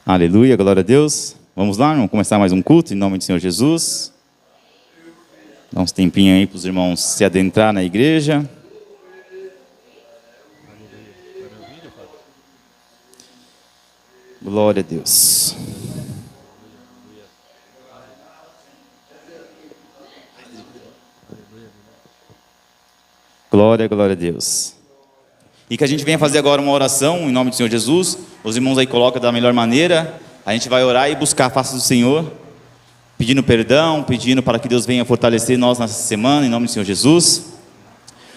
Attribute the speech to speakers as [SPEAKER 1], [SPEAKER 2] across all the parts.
[SPEAKER 1] Aleluia, glória a Deus. Vamos lá, vamos começar mais um culto em nome do Senhor Jesus. Dá uns tempinhos aí para os irmãos se adentrar na igreja. Glória a Deus. Glória a Deus. E que a gente venha fazer agora uma oração em nome do Senhor Jesus. Os irmãos aí colocam da melhor maneira. A gente vai orar e buscar a face do Senhor, pedindo perdão, pedindo para que Deus venha fortalecer nós nessa semana, em nome do Senhor Jesus.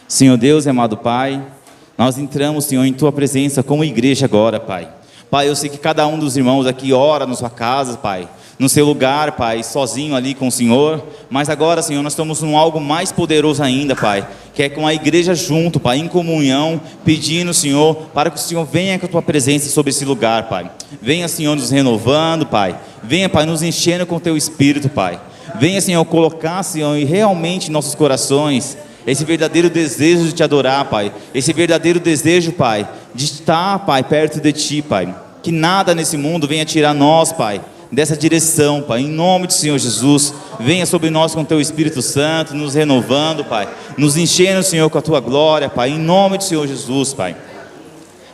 [SPEAKER 1] Senhor Deus e amado Pai, nós entramos, Senhor, em Tua presença como igreja agora, Pai. Pai, eu sei que cada um dos irmãos aqui ora na sua casa, Pai, no seu lugar, Pai, sozinho ali com o Senhor, mas agora, Senhor, nós estamos em algo mais poderoso ainda, Pai, que é com a igreja junto, Pai, em comunhão, pedindo, Senhor, para que o Senhor venha com a Tua presença sobre esse lugar, Pai. Venha, Senhor, nos renovando, Pai. Venha, Pai, nos enchendo com o Teu Espírito, Pai. Venha, Senhor, colocar, Senhor, realmente em nossos corações esse verdadeiro desejo de Te adorar, Pai. Esse verdadeiro desejo, Pai, de estar, Pai, perto de Ti, Pai. Que nada nesse mundo venha tirar nós, Pai, dessa direção, Pai, em nome do Senhor Jesus. Venha sobre nós com o Teu Espírito Santo, nos renovando, Pai, nos enchendo, Senhor, com a Tua glória, Pai, em nome do Senhor Jesus, Pai.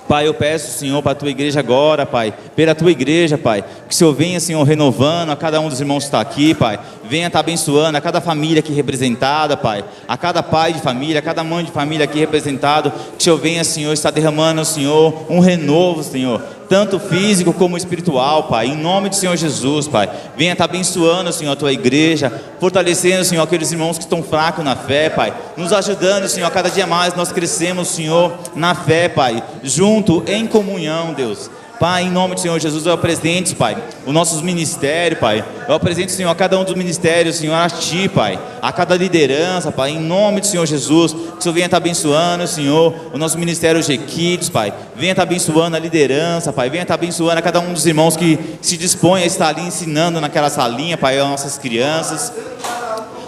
[SPEAKER 1] Pai, eu peço, Senhor, para a Tua igreja agora, Pai, pela Tua igreja, Pai, que o Senhor venha, Senhor, renovando a cada um dos irmãos que está aqui, Pai, venha estar abençoando a cada família aqui representada, Pai, a cada pai de família, a cada mãe de família aqui representado, que o Senhor venha, Senhor, estar derramando, Senhor, um renovo, Senhor, tanto físico como espiritual, Pai, em nome do Senhor Jesus, Pai. Venha estar abençoando, Senhor, a Tua igreja, fortalecendo, Senhor, aqueles irmãos que estão fracos na fé, Pai, nos ajudando, Senhor, a cada dia mais nós crescemos, Senhor, na fé, Pai, junto, em comunhão, Deus. Pai, em nome do Senhor Jesus, eu apresento, Pai, os nossos ministérios, Pai. Eu apresento, Senhor, a cada um dos ministérios, Senhor, a Ti, Pai, a cada liderança, Pai, em nome do Senhor Jesus, que o Senhor venha estar abençoando, Senhor, o nosso ministério G-Kids, Pai, venha estar abençoando a liderança, Pai, venha estar abençoando a cada um dos irmãos que se dispõe a estar ali ensinando naquela salinha, Pai, as nossas crianças.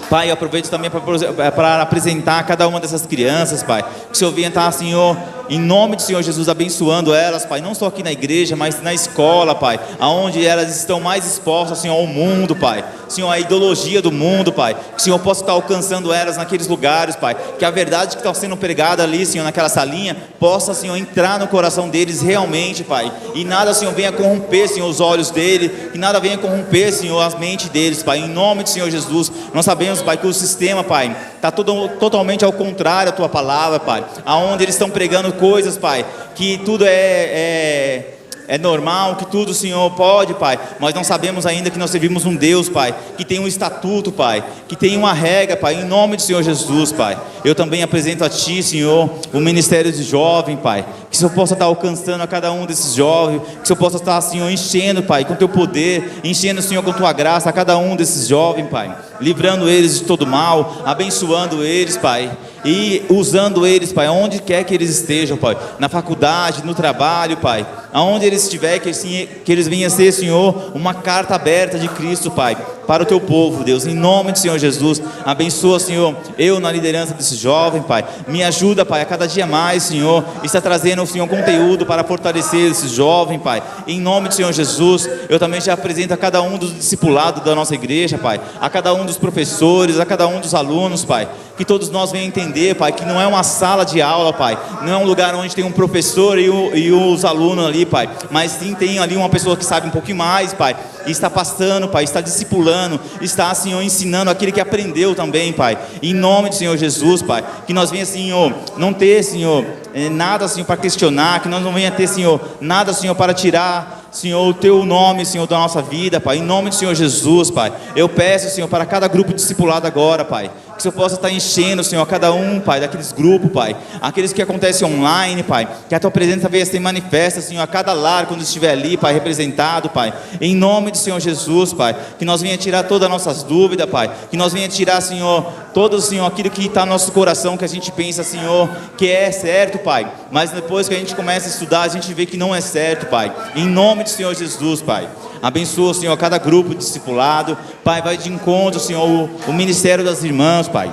[SPEAKER 1] Pai, eu aproveito também para apresentar cada uma dessas crianças, Pai, que o Senhor venha estar, Senhor, em nome do Senhor Jesus, abençoando elas, Pai, não só aqui na igreja, mas na escola, Pai, aonde elas estão mais expostas, Senhor, ao mundo, Pai, Senhor, a ideologia do mundo, Pai, que o Senhor possa estar alcançando elas naqueles lugares, Pai, que a verdade que está sendo pregada ali, Senhor, naquela salinha, possa, Senhor, entrar no coração deles realmente, Pai, e nada, Senhor, venha corromper, Senhor, os olhos dele, e nada venha corromper, Senhor, as mentes deles, Pai, em nome do Senhor Jesus. Nós sabemos, Pai, que o sistema, Pai, está totalmente ao contrário da Tua palavra, Pai, aonde eles estão pregando coisas, Pai, que tudo é normal, que tudo o Senhor pode, Pai, mas não sabemos ainda que nós servimos um Deus, Pai, que tem um estatuto, Pai, que tem uma regra, Pai, em nome do Senhor Jesus, Pai. Eu também apresento a Ti, Senhor, o ministério de jovem, Pai, que o Senhor possa estar alcançando a cada um desses jovens, que o Senhor possa estar, Senhor, enchendo, Pai, com Teu poder, enchendo, Senhor, com Tua graça a cada um desses jovens, Pai, livrando eles de todo mal, abençoando eles, Pai, e usando eles, Pai, onde quer que eles estejam, Pai, na faculdade, no trabalho, Pai, aonde eles estiverem, que eles venham a ser, Senhor, uma carta aberta de Cristo, Pai, para o Teu povo, Deus, em nome do Senhor Jesus. Abençoa, Senhor, eu na liderança desse jovem, Pai, me ajuda, Pai, a cada dia mais, Senhor, está trazendo, Senhor, conteúdo para fortalecer esse jovem, Pai, em nome do Senhor Jesus. Eu também te apresento a cada um dos discipulados da nossa igreja, Pai, a cada um dos professores, a cada um dos alunos, Pai, que todos nós venham entender, Pai, que não é uma sala de aula, Pai, não é um lugar onde tem um professor e os alunos ali, Pai, mas sim tem ali uma pessoa que sabe um pouquinho mais, Pai, e está passando, Pai, está discipulando, está, Senhor, ensinando aquele que aprendeu também, Pai, em nome do Senhor Jesus, Pai, que nós venha, Senhor, não ter, Senhor, nada, Senhor, para questionar, que nós não venha ter, Senhor, nada, Senhor, para tirar, Senhor, o Teu nome, Senhor, da nossa vida, Pai, em nome do Senhor Jesus, Pai. Eu peço, Senhor, para cada grupo discipulado agora, Pai, que o Senhor possa estar enchendo, Senhor, a cada um, Pai, daqueles grupos, Pai, aqueles que acontecem online, Pai, que a Tua presença venha se manifesta, Senhor, a cada lar, quando estiver ali, Pai, representado, Pai, em nome do Senhor Jesus, Pai, que nós venha tirar todas as nossas dúvidas, Pai, que nós venha tirar, Senhor, todo, Senhor, aquilo que está no nosso coração, que a gente pensa, Senhor, que é certo, Pai, mas depois que a gente começa a estudar, a gente vê que não é certo, Pai, em nome do Senhor Jesus, Pai. Abençoa, Senhor, cada grupo discipulado, Pai, vai de encontro, Senhor, o ministério das irmãs, Pai,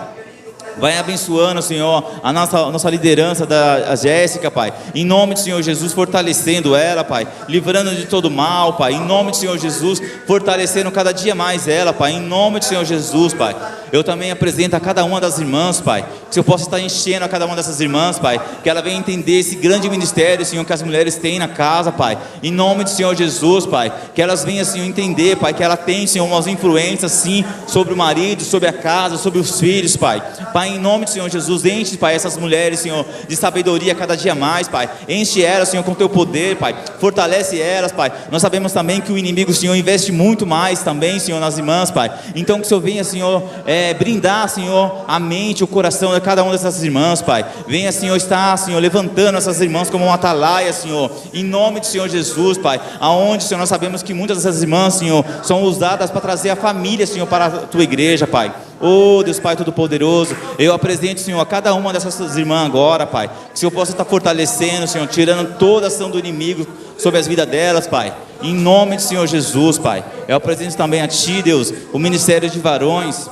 [SPEAKER 1] Vai abençoando, Senhor, a nossa liderança da Jéssica, Pai. Em nome do Senhor Jesus, fortalecendo ela, Pai. Livrando de todo mal, Pai. Em nome do Senhor Jesus, fortalecendo cada dia mais ela, Pai. Em nome do Senhor Jesus, Pai. Eu também apresento a cada uma das irmãs, Pai. Que eu possa estar enchendo a cada uma dessas irmãs, Pai. Que ela venha entender esse grande ministério, Senhor, que as mulheres têm na casa, Pai. Em nome do Senhor Jesus, Pai. Que elas venham, Senhor, entender, Pai, que ela tem, Senhor, umas influências, sim, sobre o marido, sobre a casa, sobre os filhos, Pai. Pai, em nome do Senhor Jesus, enche, Pai, essas mulheres, Senhor, de sabedoria cada dia mais, Pai. Enche elas, Senhor, com teu poder, Pai. Fortalece elas, Pai. Nós sabemos também que o inimigo, Senhor, investe muito mais também, Senhor, nas irmãs, Pai. Então que o Senhor venha, Senhor, brindar, Senhor, a mente, o coração de cada uma dessas irmãs, Pai. Venha, Senhor, estar, Senhor, levantando essas irmãs como uma atalaia, Senhor, em nome do Senhor Jesus, Pai. Aonde, Senhor, nós sabemos que muitas dessas irmãs, Senhor, são usadas para trazer a família, Senhor, para a tua igreja, Pai. Oh, Deus Pai Todo-Poderoso, eu apresento, Senhor, a cada uma dessas irmãs agora, Pai. Que o Senhor possa estar fortalecendo, Senhor, tirando toda a ação do inimigo sobre as vidas delas, Pai. Em nome do Senhor Jesus, Pai. Eu apresento também a Ti, Deus, o ministério de varões.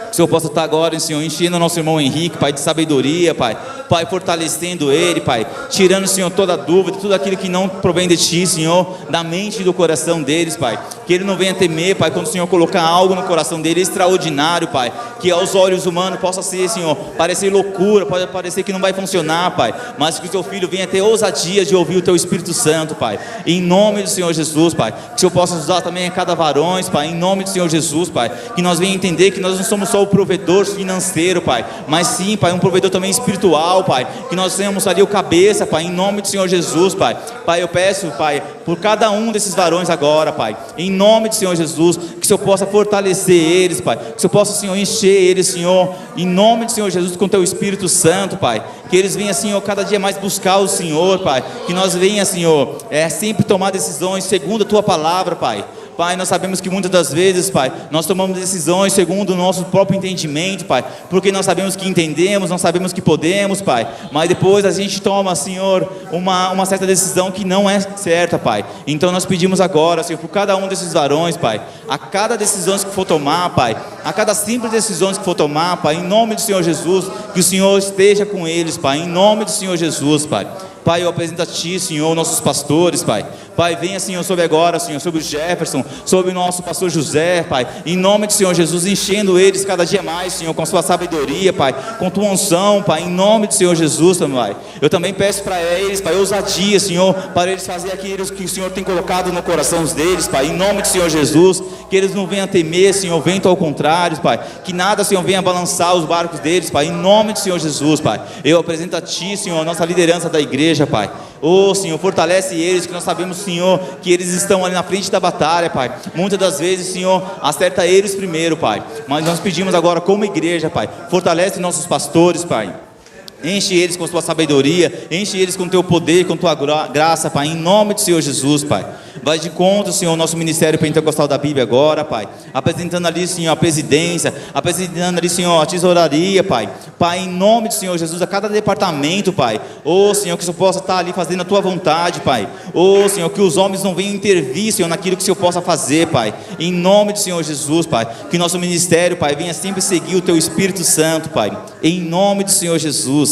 [SPEAKER 1] Que o Senhor possa estar agora, Senhor, enchendo o nosso irmão Henrique, Pai, de sabedoria, Pai. Pai, fortalecendo ele, Pai. Tirando, Senhor, toda dúvida, tudo aquilo que não provém de Ti, Senhor, da mente e do coração deles, Pai. Que ele não venha temer, Pai, quando o Senhor colocar algo no coração dele extraordinário, Pai. Que aos olhos humanos possa ser, Senhor, parecer loucura, pode parecer que não vai funcionar, Pai. Mas que o Teu filho venha ter ousadia de ouvir o Teu Espírito Santo, Pai. Em nome do Senhor Jesus, Pai. Que o Senhor possa usar também a cada varões, Pai. Em nome do Senhor Jesus, Pai. Que nós venhamos entender que nós não somos só o provedor financeiro, Pai. Mas sim, Pai, um provedor também espiritual, Pai. Que nós tenhamos ali o cabeça, Pai. Em nome do Senhor Jesus, Pai. Pai, eu peço, Pai, por cada um desses varões agora, Pai. Em nome do Senhor Jesus. Que o Senhor possa fortalecer eles, Pai. Que o Senhor possa, Senhor, encher eles, Senhor. Em nome do Senhor Jesus, com Teu Espírito Santo, Pai. Que eles venham, Senhor, cada dia mais buscar o Senhor, Pai. Que nós venhamos, Senhor, sempre tomar decisões segundo a Tua palavra, Pai. Pai, nós sabemos que muitas das vezes, Pai, nós tomamos decisões segundo o nosso próprio entendimento, Pai, porque nós sabemos que entendemos, nós sabemos que podemos, Pai, mas depois a gente toma, Senhor, uma certa decisão que não é certa, Pai. Então nós pedimos agora, Senhor, por cada um desses varões, Pai, a cada decisão que for tomar, Pai, a cada simples decisão que for tomar, Pai, em nome do Senhor Jesus, que o Senhor esteja com eles, Pai, em nome do Senhor Jesus, Pai. Pai, eu apresento a Ti, Senhor, nossos pastores, Pai. Pai, venha, Senhor, sobre agora, Senhor, sobre o Jefferson, sobre o nosso pastor José, Pai. Em nome do Senhor Jesus, enchendo eles cada dia mais, Senhor, com a Sua sabedoria, Pai, com Tua unção, Pai, em nome do Senhor Jesus, Pai. Eu também peço para eles, Pai, ousadia, Senhor, para eles fazerem aquilo que o Senhor tem colocado no coração deles, Pai, em nome do Senhor Jesus, que eles não venham temer, Senhor, vento ao contrário, Pai, que nada, Senhor, venha balançar os barcos deles, Pai, em nome do Senhor Jesus, Pai. Eu apresento a Ti, Senhor, a nossa liderança da igreja, Pai. Oh, Senhor, fortalece eles, que nós sabemos, Senhor, que eles estão ali na frente da batalha, Pai. Muitas das vezes, Senhor, acerta eles primeiro, Pai. Mas nós pedimos agora como igreja, Pai, fortalece nossos pastores, Pai. Enche eles com Tua sabedoria, enche eles com Teu poder, com Tua graça, Pai, em nome do Senhor Jesus, Pai. Vai de conta, Senhor, nosso ministério pentecostal da Bíblia agora, Pai. Apresentando ali, Senhor, a presidência, apresentando ali, Senhor, a tesouraria, Pai. Pai, em nome do Senhor Jesus, a cada departamento, Pai. Oh, Senhor, que o Senhor possa estar ali fazendo a Tua vontade, Pai. Oh, Senhor, que os homens não venham intervir, Senhor, naquilo que o Senhor possa fazer, Pai. Em nome do Senhor Jesus, Pai. Que nosso ministério, Pai, venha sempre seguir o Teu Espírito Santo, Pai. Em nome do Senhor Jesus.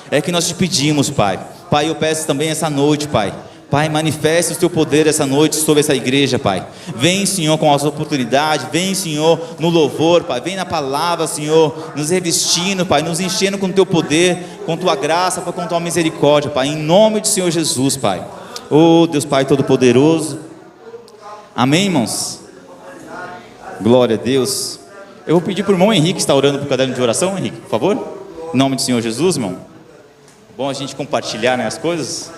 [SPEAKER 1] É que nós te pedimos, Pai. Pai, eu peço também essa noite, Pai. Pai, manifeste o Teu poder essa noite sobre essa igreja, Pai. Vem, Senhor, com as oportunidades. Vem, Senhor, no louvor, Pai. Vem na palavra, Senhor, nos revestindo, Pai. Nos enchendo com Teu poder, com Tua graça, com Tua misericórdia, Pai. Em nome do Senhor Jesus, Pai. Oh, Deus Pai Todo-Poderoso. Amém, irmãos? Glória a Deus. Eu vou pedir para o irmão Henrique estar orando para o caderno de oração, Henrique, por favor. Em nome do Senhor Jesus, irmão. Bom a gente compartilhar, né, as coisas.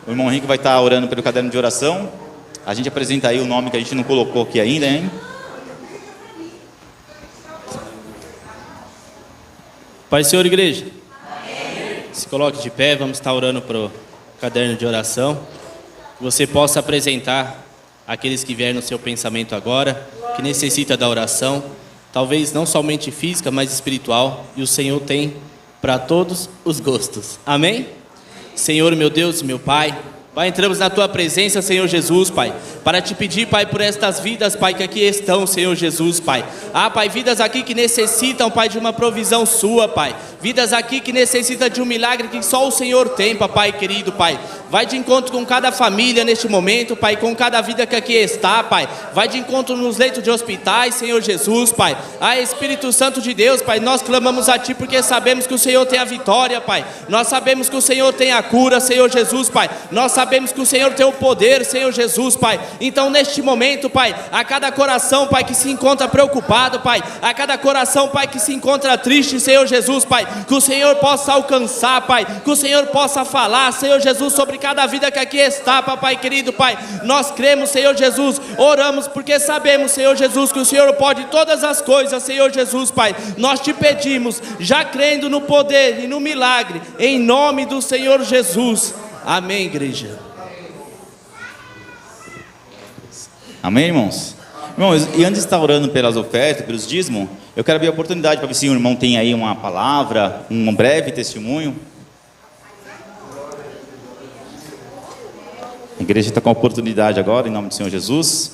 [SPEAKER 1] O irmão Henrique vai estar orando pelo caderno de oração. A gente apresenta aí o nome que a gente não colocou aqui ainda, hein?
[SPEAKER 2] Pai, Senhor, igreja. Amém. Se coloque de pé, vamos estar orando para o caderno de oração. Que você possa apresentar aqueles que vierem no seu pensamento agora, que necessita da oração, talvez não somente física, mas espiritual, e o Senhor tem para todos os gostos. Amém? Senhor, meu Deus e meu Pai, Pai, entramos na Tua presença, Senhor Jesus, Pai, para Te pedir, Pai, por estas vidas, Pai, que aqui estão, Senhor Jesus, Pai. Pai, vidas aqui que necessitam, Pai, de uma provisão Sua, Pai. Vidas aqui que necessitam de um milagre que só o Senhor tem, Pai querido, Pai. Vai de encontro com cada família neste momento, Pai, com cada vida que aqui está, Pai. Vai de encontro nos leitos de hospitais, Senhor Jesus, Pai. Espírito Santo de Deus, Pai, nós clamamos a Ti porque sabemos que o Senhor tem a vitória, Pai. Nós sabemos que o Senhor tem a cura, Senhor Jesus, Pai. Nós sabemos que o Senhor tem o poder, Senhor Jesus, Pai. Então neste momento, Pai, a cada coração, Pai, que se encontra preocupado, Pai, a cada coração, Pai, que se encontra triste, Senhor Jesus, Pai, que o Senhor possa alcançar, Pai, que o Senhor possa falar, Senhor Jesus, sobre cada vida que aqui está, Papai querido, Pai. Nós cremos, Senhor Jesus, oramos porque sabemos, Senhor Jesus, que o Senhor pode todas as coisas, Senhor Jesus, Pai. Nós Te pedimos, já crendo no poder e no milagre, em nome do Senhor Jesus. Amém, igreja.
[SPEAKER 1] Amém, irmãos? Irmãos, e antes de estar orando pelas ofertas, pelos dízimos, eu quero abrir a oportunidade para ver se o irmão tem aí uma palavra, um breve testemunho. A igreja está com a oportunidade agora, em nome do Senhor Jesus.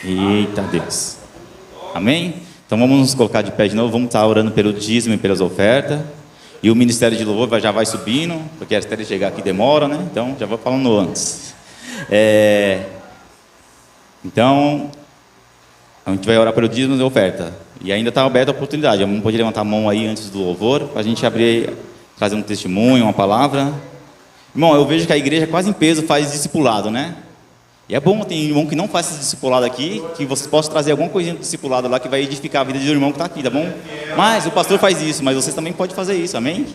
[SPEAKER 1] Eita Deus. Amém? Então vamos nos colocar de pé de novo, vamos estar orando pelo dízimo e pelas ofertas. E o ministério de louvor já vai subindo, porque até ele chegar aqui demora, né? Então já vou falando antes. Então, a gente vai orar pelo dízimo e oferta. E ainda está aberta a oportunidade. Vamos poder levantar a mão aí antes do louvor, para a gente abrir, trazer um testemunho, uma palavra. Irmão, eu vejo que a igreja quase em peso faz discipulado, né? E é bom, tem irmão que não faz esse discipulado aqui, que você possa trazer alguma coisinha do discipulado lá, que vai edificar a vida do irmão que está aqui, tá bom? Mas o pastor faz isso, mas vocês também podem fazer isso, amém?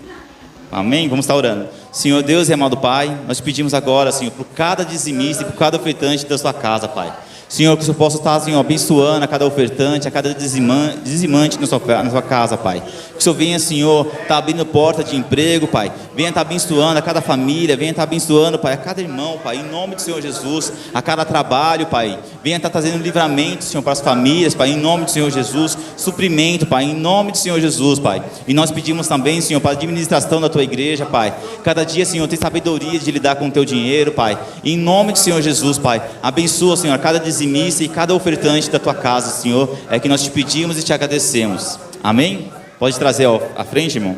[SPEAKER 1] Amém? Vamos estar orando. Senhor Deus e amado Pai, nós pedimos agora, Senhor, por cada dizimista e por cada ofertante da sua casa, Pai. Senhor, que o Senhor possa estar, Senhor, abençoando a cada ofertante, a cada dizimante na sua casa, Pai. Que o Senhor venha, Senhor, estar abrindo porta de emprego, Pai. Venha estar abençoando a cada família, venha estar abençoando, Pai, a cada irmão, Pai, em nome do Senhor Jesus, a cada trabalho, Pai. Venha estar trazendo livramento, Senhor, para as famílias, Pai, em nome do Senhor Jesus. Suprimento, Pai, em nome do Senhor Jesus, Pai. E nós pedimos também, Senhor, para a administração da Tua igreja, Pai. Cada dia, Senhor, tem sabedoria de lidar com o Teu dinheiro, Pai. Em nome do Senhor Jesus, Pai. Abençoa, Senhor, cada dizimista e cada ofertante da Tua casa, Senhor. É que nós Te pedimos e Te agradecemos. Amém? Pode trazer à frente, irmão.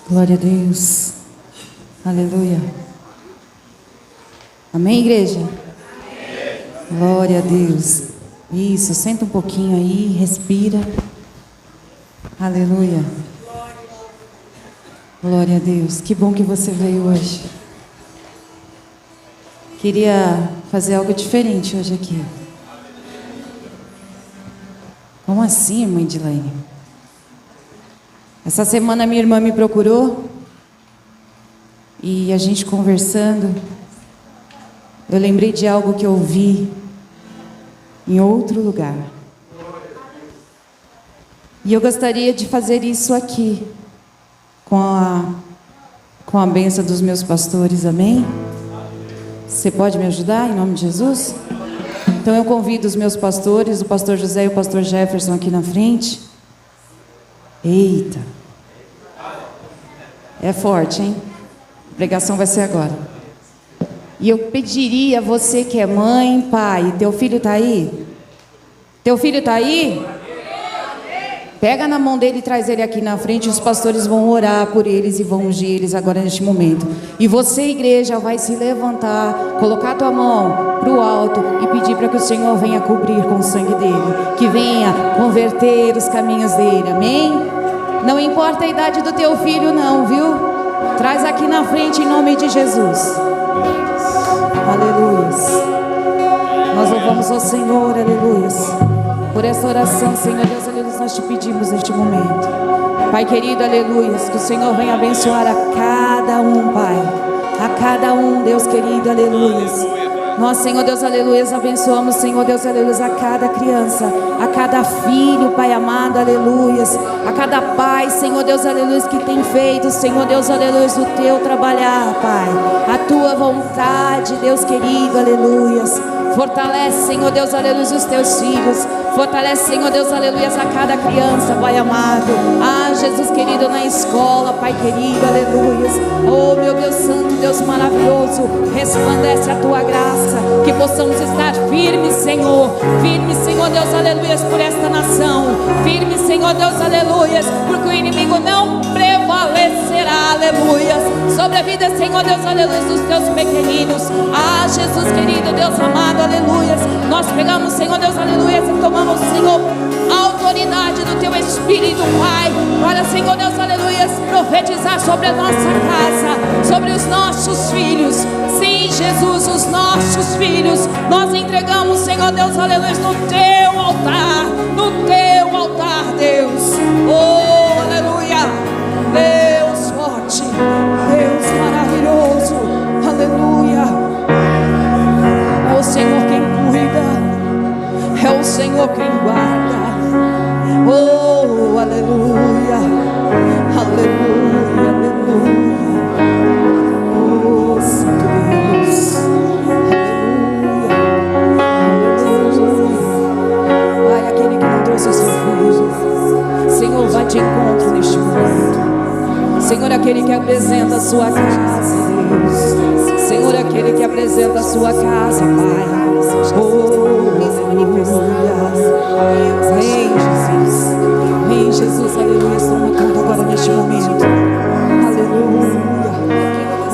[SPEAKER 3] Glória a Deus. Aleluia. Amém, igreja? Amém. Glória a Deus. Isso, senta um pouquinho aí, respira. Aleluia. Glória a Deus. Que bom que você veio hoje. Queria fazer algo diferente hoje aqui. Como assim, mãe Dilene? Essa semana minha irmã me procurou e a gente conversando, eu lembrei de algo que eu vi em outro lugar. E eu gostaria de fazer isso aqui, com a bênção dos meus pastores, amém? Você pode me ajudar em nome de Jesus? Então eu convido os meus pastores, o pastor José e o pastor Jefferson aqui na frente. Eita, é forte, hein? A pregação vai ser agora. E eu pediria a você que é mãe, pai, teu filho está aí? Teu filho está aí? Pega na mão dele e traz ele aqui na frente. Os pastores vão orar por eles e vão ungir eles agora neste momento. E você, igreja, vai se levantar, colocar a tua mão para o alto e pedir para que o Senhor venha cobrir com o sangue dele, que venha converter os caminhos dele, amém? Não importa a idade do teu filho não, viu? Traz aqui na frente em nome de Jesus. Aleluia. Nós louvamos ao Senhor, aleluia, por essa oração, Senhor Deus, aleluia, nós te pedimos neste momento. Pai querido, aleluia, que o Senhor venha abençoar a cada um, Pai. A cada um, Deus querido, aleluia. Nós, Senhor Deus, aleluia, abençoamos, Senhor Deus, aleluia, a cada criança, a cada filho, Pai amado, aleluia, a cada pai, Senhor Deus, aleluia, que tem feito, Senhor Deus, aleluia, o teu trabalhar, Pai, a tua vontade, Deus querido, aleluia. Fortalece, Senhor Deus, aleluia, os teus filhos. Fortalece, Senhor Deus, aleluia, a cada criança, Pai amado. Jesus querido, na escola, Pai querido, aleluia. Oh, meu Deus santo, Deus maravilhoso, resplandece a tua graça, que possamos estar firmes, Senhor. Firmes, Senhor Deus, aleluia, por esta nação. Firmes, Senhor Deus, aleluia, porque o inimigo não prevalecerá, aleluia, sobre a vida, Senhor Deus, aleluia, dos teus pequeninos. Jesus querido, Deus amado, aleluia. Nós pegamos, Senhor Deus, aleluia, e tomamos, Senhor, a autoridade do teu Espírito, Pai, para, Senhor Deus, aleluia, profetizar sobre a nossa casa, sobre os nossos filhos. Sim, Jesus, os nossos filhos, nós entregamos, Senhor Deus, aleluia, no teu altar, Deus. Oh, aleluia, Deus forte, Deus maravilhoso, aleluia. É o Senhor quem cuida, é o Senhor quem guarda. Oh, aleluia, aleluia, aleluia. Oh, Santo Deus, aleluia. Pai, aquele que não trouxe o seu filho, Senhor, vai de encontro neste momento. Senhor, aquele que apresenta a sua casa, Deus. Senhor, aquele que apresenta a sua casa, Pai. Oh, aleluia. Vem, Jesus. Vem, Jesus, aleluia. Toma conta agora neste momento. Aleluia.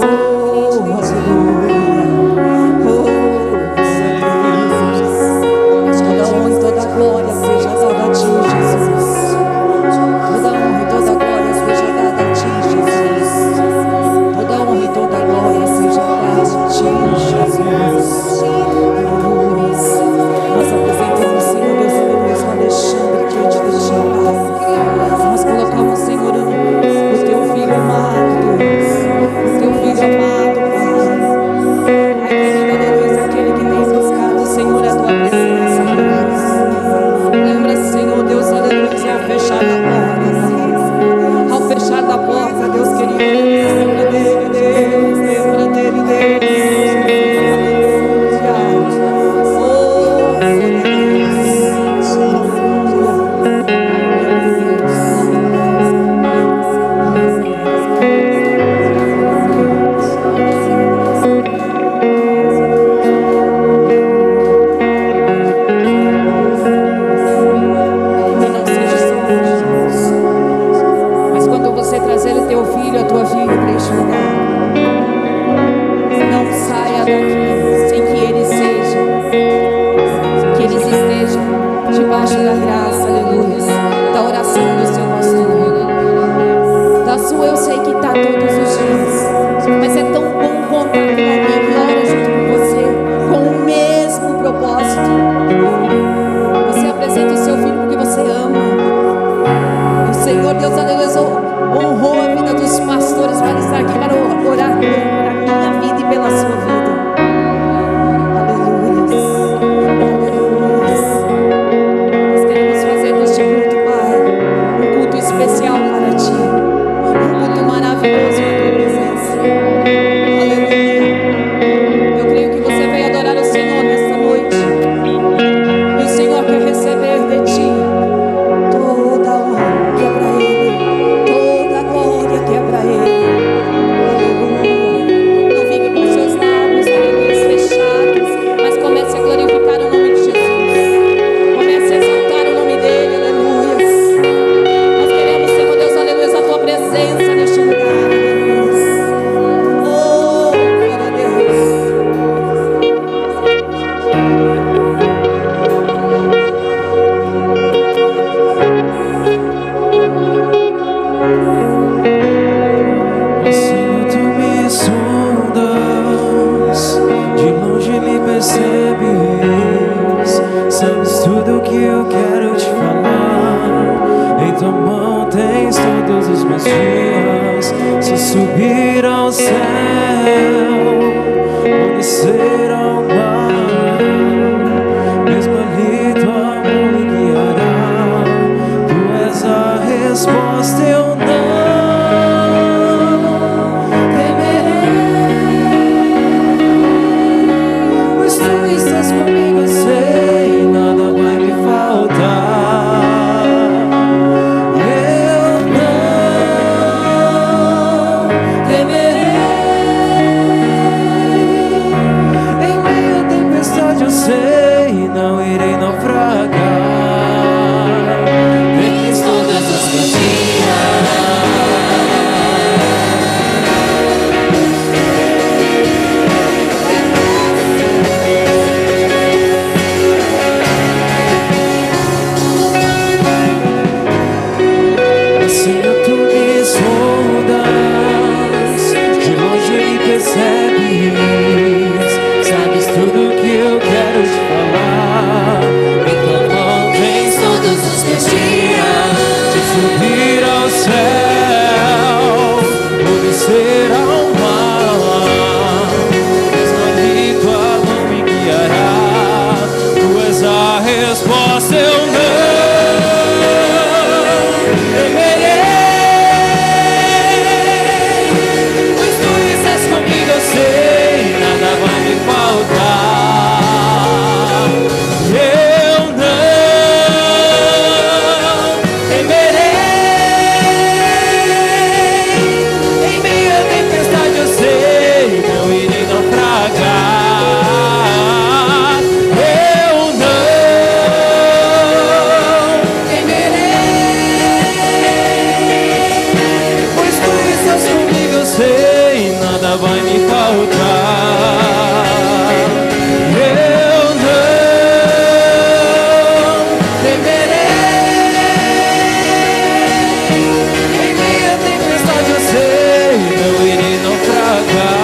[SPEAKER 3] Oh, aleluia. Oh, Deus. Toda honra e toda glória seja dada a ti, Jesus. Toda honra e toda glória seja dada a ti, Jesus. Toda honra e toda glória seja dada a ti, Jesus. Nós apresentamos, Senhor Deus, aleluia, o Alexandre diante de ti, Pai. Nós colocamos, Senhor, o teu filho amado, Deus. O teu filho amado, Pai. Pai querido, aleluia, aquele que tem buscado, Senhor, a tua presença, Deus. Lembra, Senhor Deus, aleluia, ao fechar a porta, Pai. Ao fechar da porta, Deus querido, lembra dele, Deus. Lembra dele, Deus.
[SPEAKER 4] Pois tu estás comigo. subir ao céu, ou descer ao mar, mesmo ali tua mão me guiará. Tu és a resposta, eu não temerei, pois tu estás comigo, eu sei, nada vai me faltar. Vai me faltar. Eu não temerei, em meio à tempestade eu sei, não irei naufragar.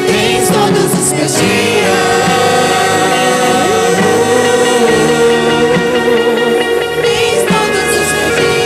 [SPEAKER 4] Tens todos os meus dias, tens todos os meus dias.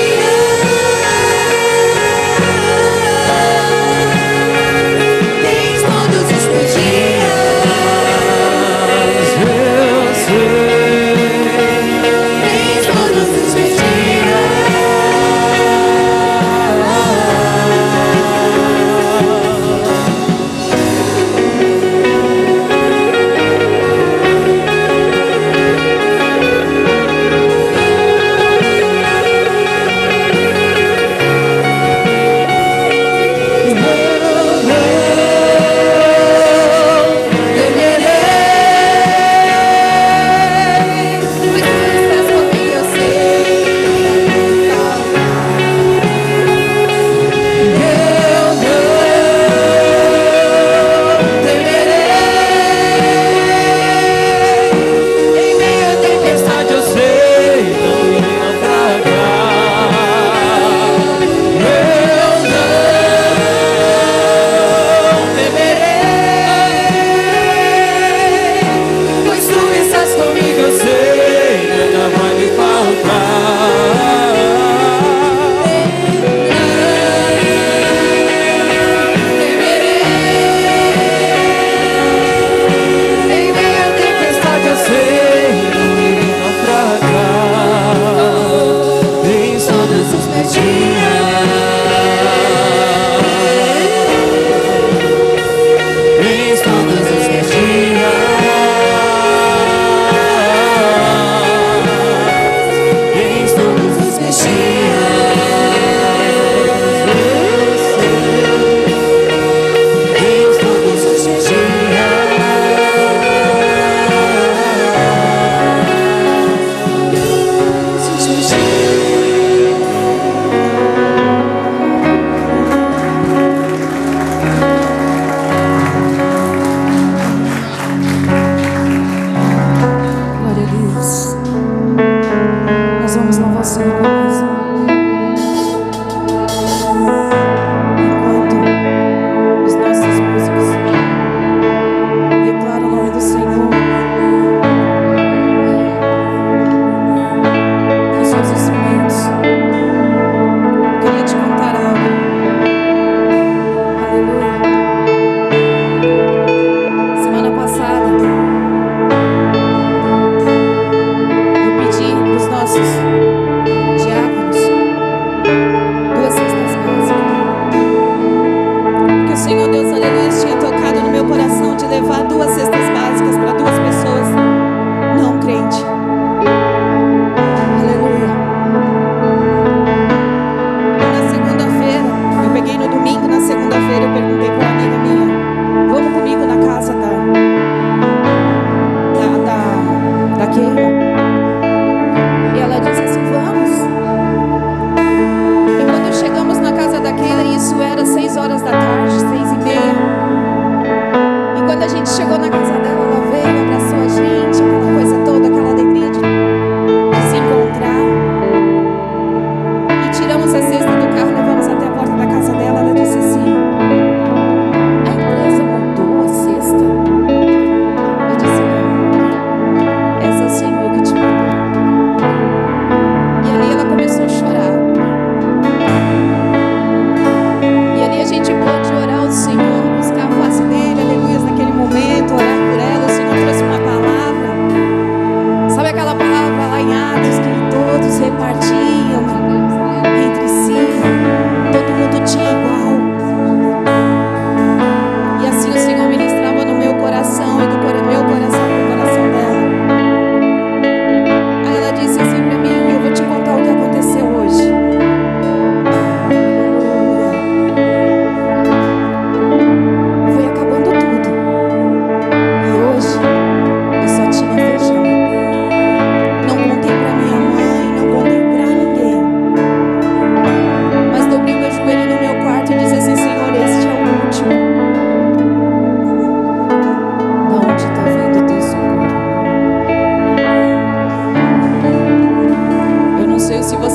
[SPEAKER 4] E ela disse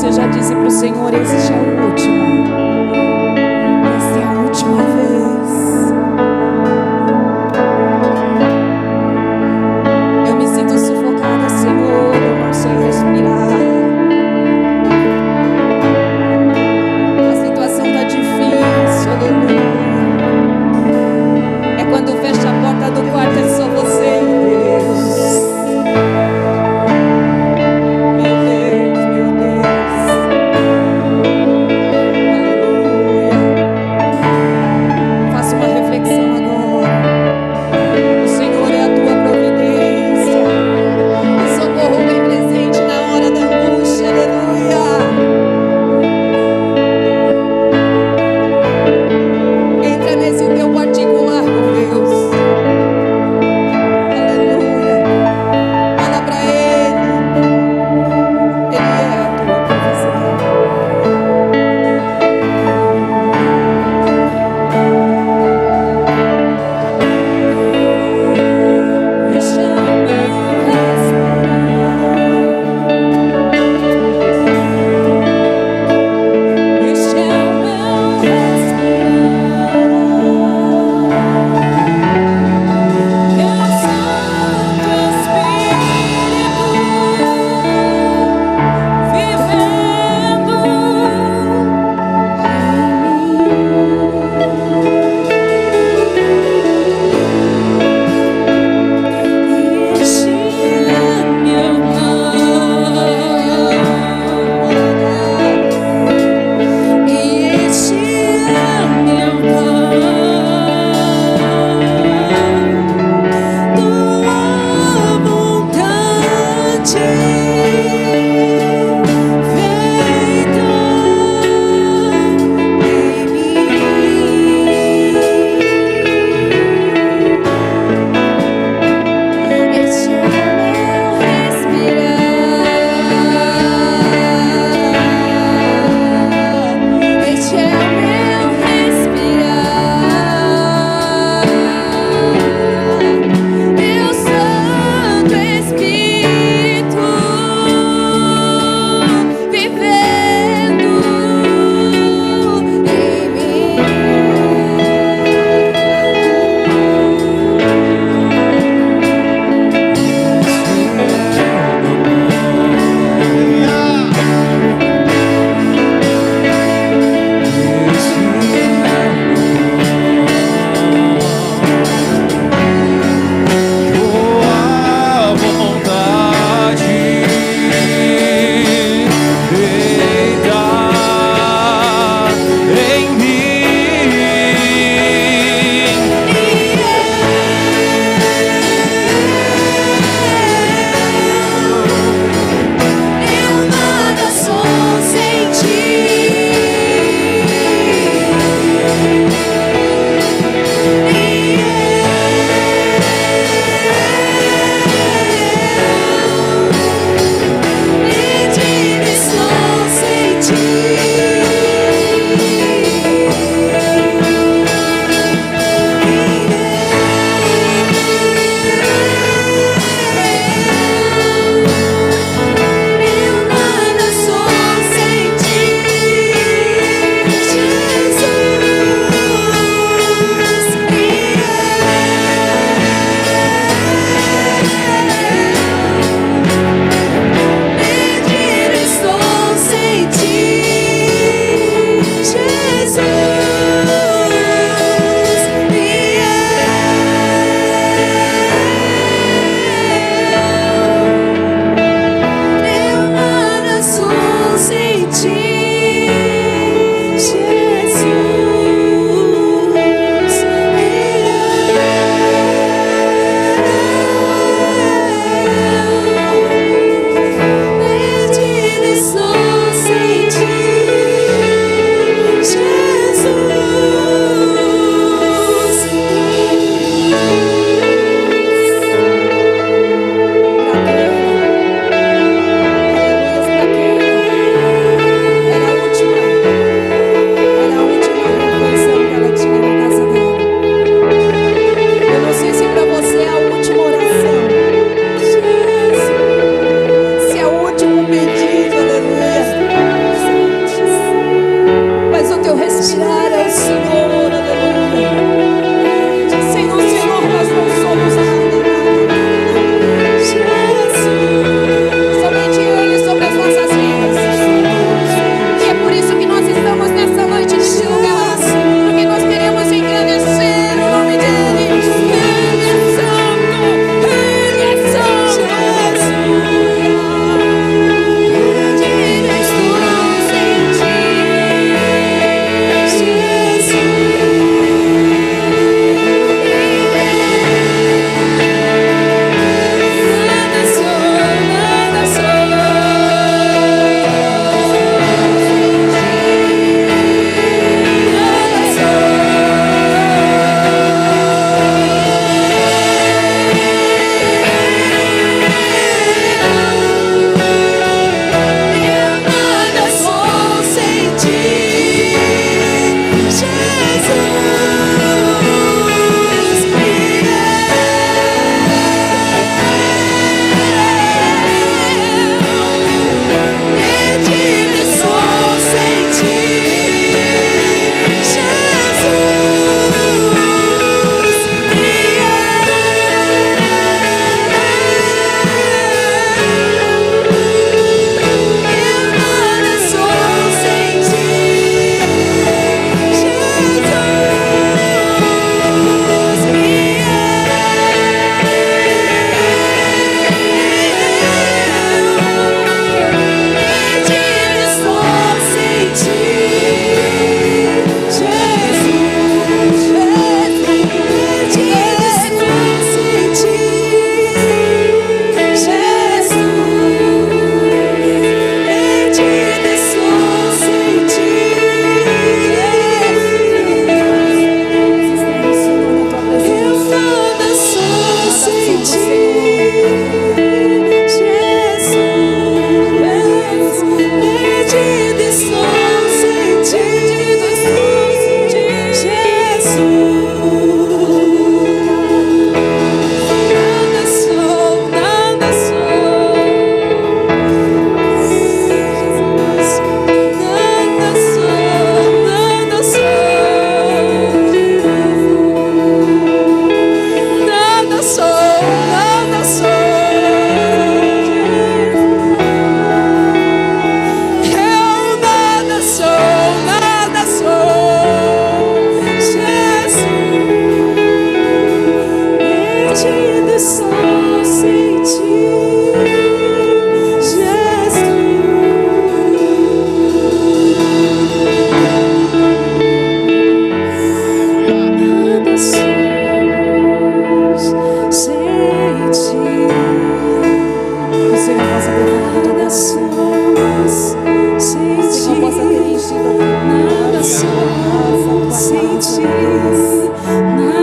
[SPEAKER 3] você já disse para o Senhor: esse já é o último. Essa é a última vez. Eu me sinto sufocada, Senhor, eu não sei respirar. A situação está difícil, aleluia. É quando fecha a porta do quarto, é só você e Deus. Meu Deus, meu Deus. Aleluia.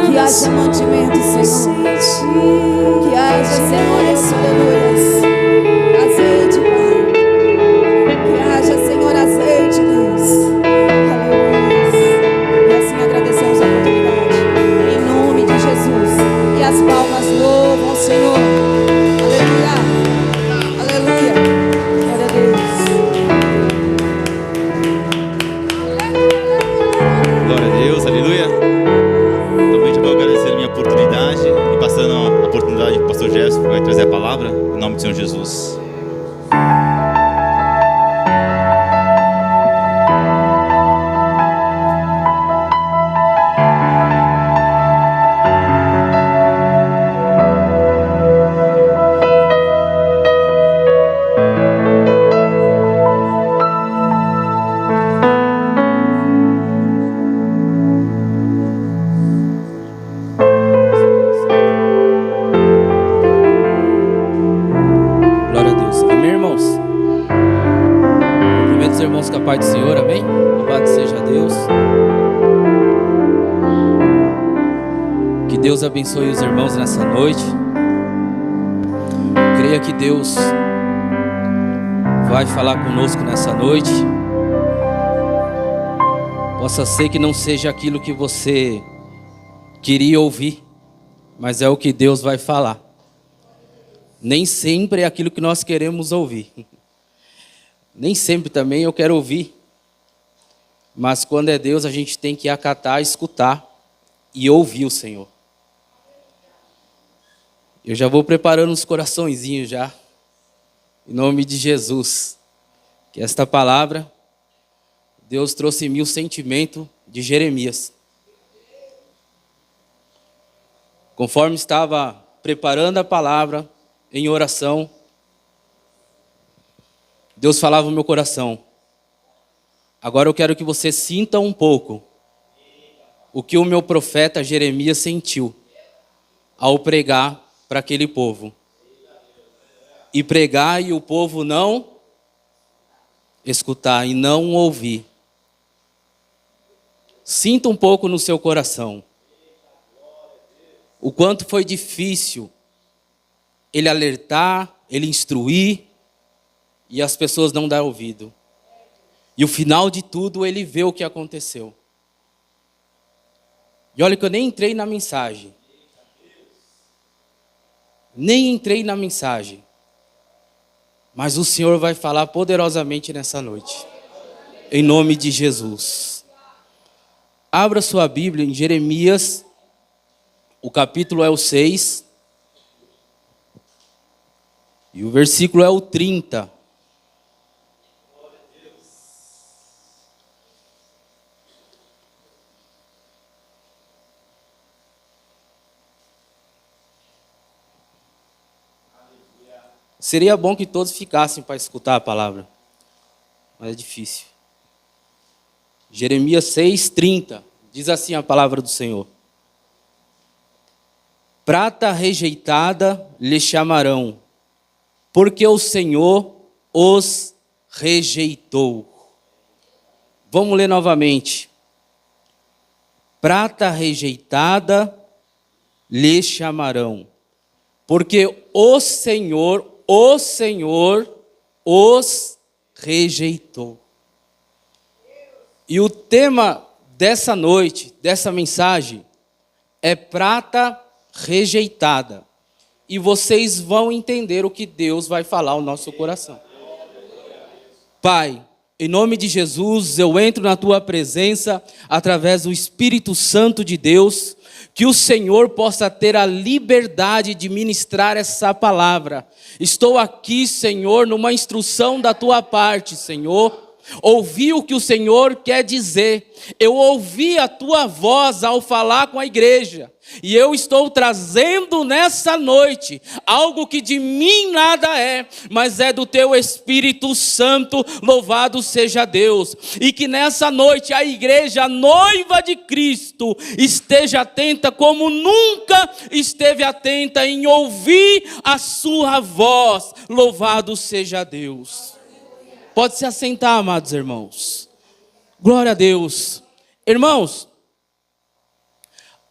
[SPEAKER 3] Que haja mantimento, Senhor. Que haja, Senhor, aleluia. Azeite, Pai. Que haja, Senhor, azeite, Deus. Aleluia. E assim agradecemos a oportunidade. Em nome de Jesus. E as palmas louvam o Senhor. Aleluia. Aleluia. Glória a Deus.
[SPEAKER 1] Glória a Deus, aleluia. Também já vou agradecer a minha oportunidade e passando a oportunidade para o pastor Gerson, que vai trazer a palavra, em nome do Senhor Jesus.
[SPEAKER 2] Glória a Deus. Amém, irmãos? Cumprimento os irmãos com a paz do Senhor, amém? Louvado seja Deus. Que Deus abençoe os irmãos nessa noite. Creia que Deus vai falar conosco nessa noite. Possa ser que não seja aquilo que você queria ouvir, mas é o que Deus vai falar. Nem sempre é aquilo que nós queremos ouvir. Nem sempre também eu quero ouvir. Mas quando é Deus, a gente tem que acatar, escutar e ouvir o Senhor. Eu já vou preparando os coraçõezinhos já. Em nome de Jesus. Que esta palavra, Deus trouxe em mim o sentimento de Jeremias. Conforme estava preparando a palavra, em oração, Deus falava no meu coração: agora eu quero que você sinta um pouco o que o meu profeta Jeremias sentiu ao pregar para aquele povo. E pregar e o povo não escutar e não ouvir. Sinta um pouco no seu coração o quanto foi difícil ele alertar, ele instruir, e as pessoas não dar ouvido. E o final de tudo, ele vê o que aconteceu. E olha que eu nem entrei na mensagem. Nem entrei na mensagem. Mas o Senhor vai falar poderosamente nessa noite. Em nome de Jesus. Abra sua Bíblia em Jeremias, o capítulo é o 6. E o versículo é o 30. Seria bom que todos ficassem para escutar a palavra, mas é difícil. Jeremias 6:30, diz assim a palavra do Senhor: prata rejeitada lhe chamarão, porque o Senhor os rejeitou. Vamos ler novamente. Prata rejeitada lhe chamarão, porque o Senhor os rejeitou. E o tema dessa noite, dessa mensagem, é prata rejeitada. E vocês vão entender o que Deus vai falar ao nosso coração. Pai, em nome de Jesus, eu entro na Tua presença através do Espírito Santo de Deus, que o Senhor possa ter a liberdade de ministrar essa palavra. Estou aqui, Senhor, numa instrução da Tua parte, Senhor. Ouvi o que o Senhor quer dizer. Eu ouvi a Tua voz ao falar com a igreja. E eu estou trazendo nessa noite algo que de mim nada é, mas é do Teu Espírito Santo, louvado seja Deus. E que nessa noite a igreja, a noiva de Cristo, esteja atenta como nunca esteve atenta em ouvir a Sua voz, louvado seja Deus. Pode se assentar, amados irmãos. Glória a Deus. Irmãos,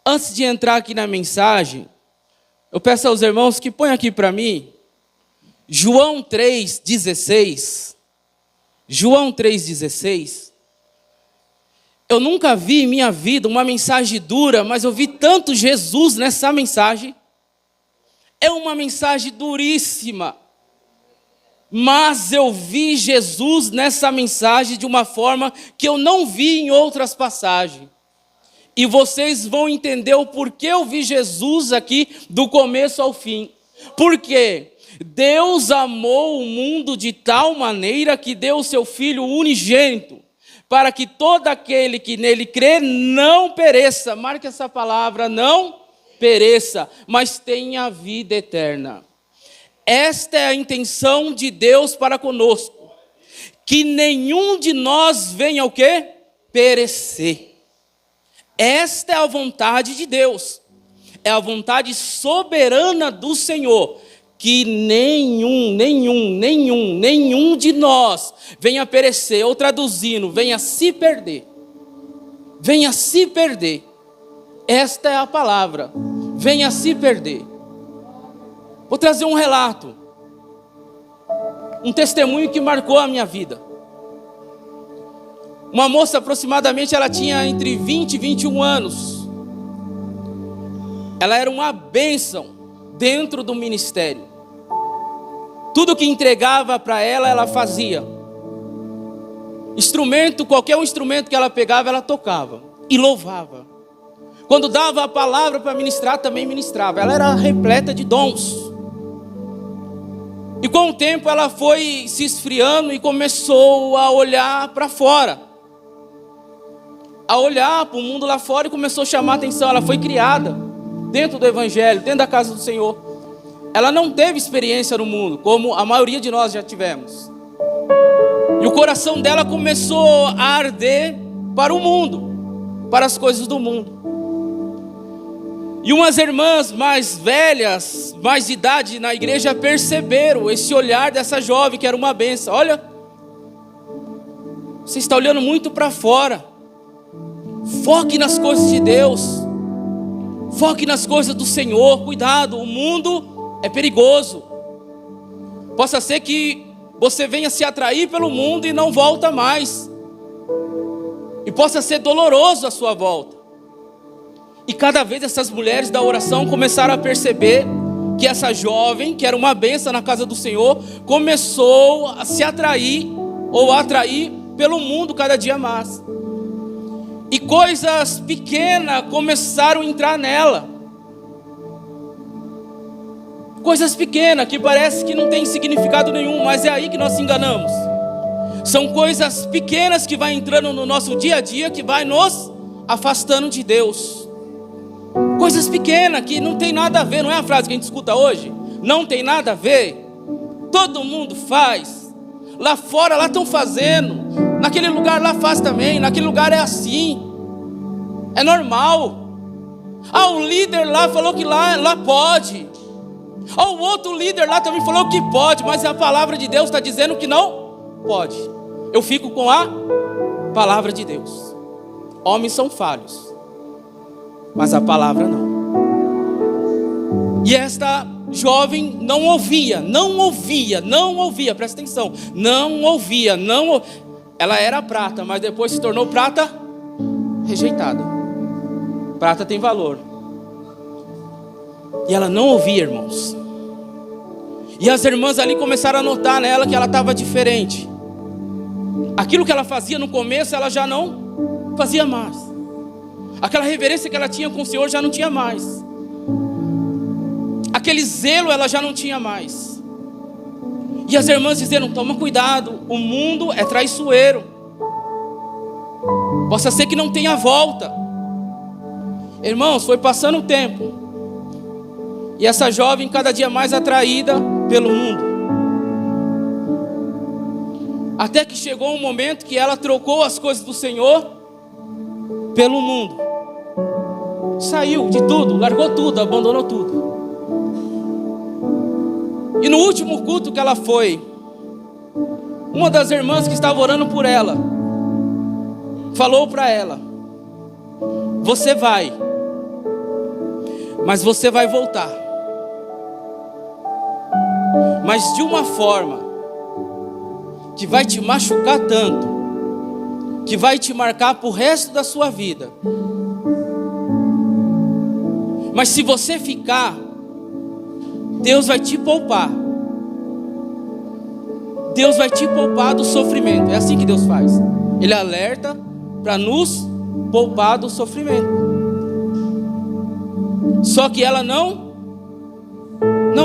[SPEAKER 2] antes de entrar aqui na mensagem, eu peço aos irmãos que ponham aqui para mim, João 3,16. João 3,16. Eu nunca vi em minha vida uma mensagem dura, mas eu vi tanto Jesus nessa mensagem. É uma mensagem duríssima. Mas eu vi Jesus nessa mensagem de uma forma que eu não vi em outras passagens. E vocês vão entender o porquê eu vi Jesus aqui do começo ao fim. Por quê? Deus amou o mundo de tal maneira que deu o seu Filho unigênito, para que todo aquele que nele crê não pereça. Marque essa palavra, não pereça, mas tenha vida eterna. Esta é a intenção de Deus para conosco. Que nenhum de nós venha o quê? Perecer. Esta é a vontade de Deus. É a vontade soberana do Senhor. Que nenhum de nós venha perecer. Ou traduzindo, venha se perder. Venha se perder. Esta é a palavra. Venha se perder. Vou trazer um relato. Um testemunho que marcou a minha vida. Uma moça, aproximadamente, ela tinha entre 20 e 21 anos. Ela era uma bênção dentro do ministério. Tudo que entregava para ela, ela fazia. Instrumento, qualquer instrumento que ela pegava, ela tocava e louvava. Quando dava a palavra para ministrar, também ministrava. Ela era repleta de dons. E com o tempo ela foi se esfriando e começou a olhar para fora. A olhar para o mundo lá fora e começou a chamar a atenção. Ela foi criada dentro do Evangelho, dentro da casa do Senhor. Ela não teve experiência no mundo, como a maioria de nós já tivemos. E o coração dela começou a arder para o mundo, para as coisas do mundo. E umas irmãs mais velhas, mais de idade na igreja, perceberam esse olhar dessa jovem que era uma bênção. Olha, você está olhando muito para fora. Foque nas coisas de Deus. Foque nas coisas do Senhor. Cuidado, o mundo é perigoso. Possa ser que você venha se atrair pelo mundo e não volta mais. E possa ser doloroso a sua volta. E cada vez essas mulheres da oração começaram a perceber que essa jovem, que era uma bênção na casa do Senhor, começou a se atrair, ou a atrair pelo mundo cada dia mais. E coisas pequenas começaram a entrar nela. Coisas pequenas que parece que não tem significado nenhum, mas é aí que nós se enganamos. São coisas pequenas que vai entrando no nosso dia a dia, que vai nos afastando de Deus. Coisas pequenas que não tem nada a ver, não é a frase que a gente escuta hoje? Não tem nada a ver. Todo mundo faz. Lá fora, lá estão fazendo. Naquele lugar lá faz também. Naquele lugar é assim. É normal. O líder lá falou que lá pode. O outro líder lá também falou que pode. Mas a palavra de Deus está dizendo que não pode. Eu fico com a palavra de Deus. Homens são falhos, mas a palavra não. E esta jovem não ouvia, presta atenção, não ouvia. Ela era prata, mas depois se tornou prata rejeitada. Prata tem valor. E ela não ouvia, irmãos. E as irmãs ali começaram a notar nela que ela estava diferente. Aquilo que ela fazia no começo, ela já não fazia mais. Aquela reverência que ela tinha com o Senhor já não tinha mais. Aquele zelo ela já não tinha mais. E as irmãs dizeram: toma cuidado, o mundo é traiçoeiro. Possa ser que não tenha volta. Irmãos, foi passando o tempo. E essa jovem cada dia mais atraída pelo mundo. Até que chegou um momento que ela trocou as coisas do Senhor pelo mundo. Saiu de tudo, largou tudo, abandonou tudo. E no último culto que ela foi, uma das irmãs que estava orando por ela
[SPEAKER 5] falou para ela: você vai, mas você vai voltar, mas de uma forma que vai te machucar tanto, que vai te marcar pro resto da sua vida. Mas se você ficar, Deus vai te poupar. Deus vai te poupar do sofrimento. É assim que Deus faz. Ele alerta para nos poupar do sofrimento. Só que ela não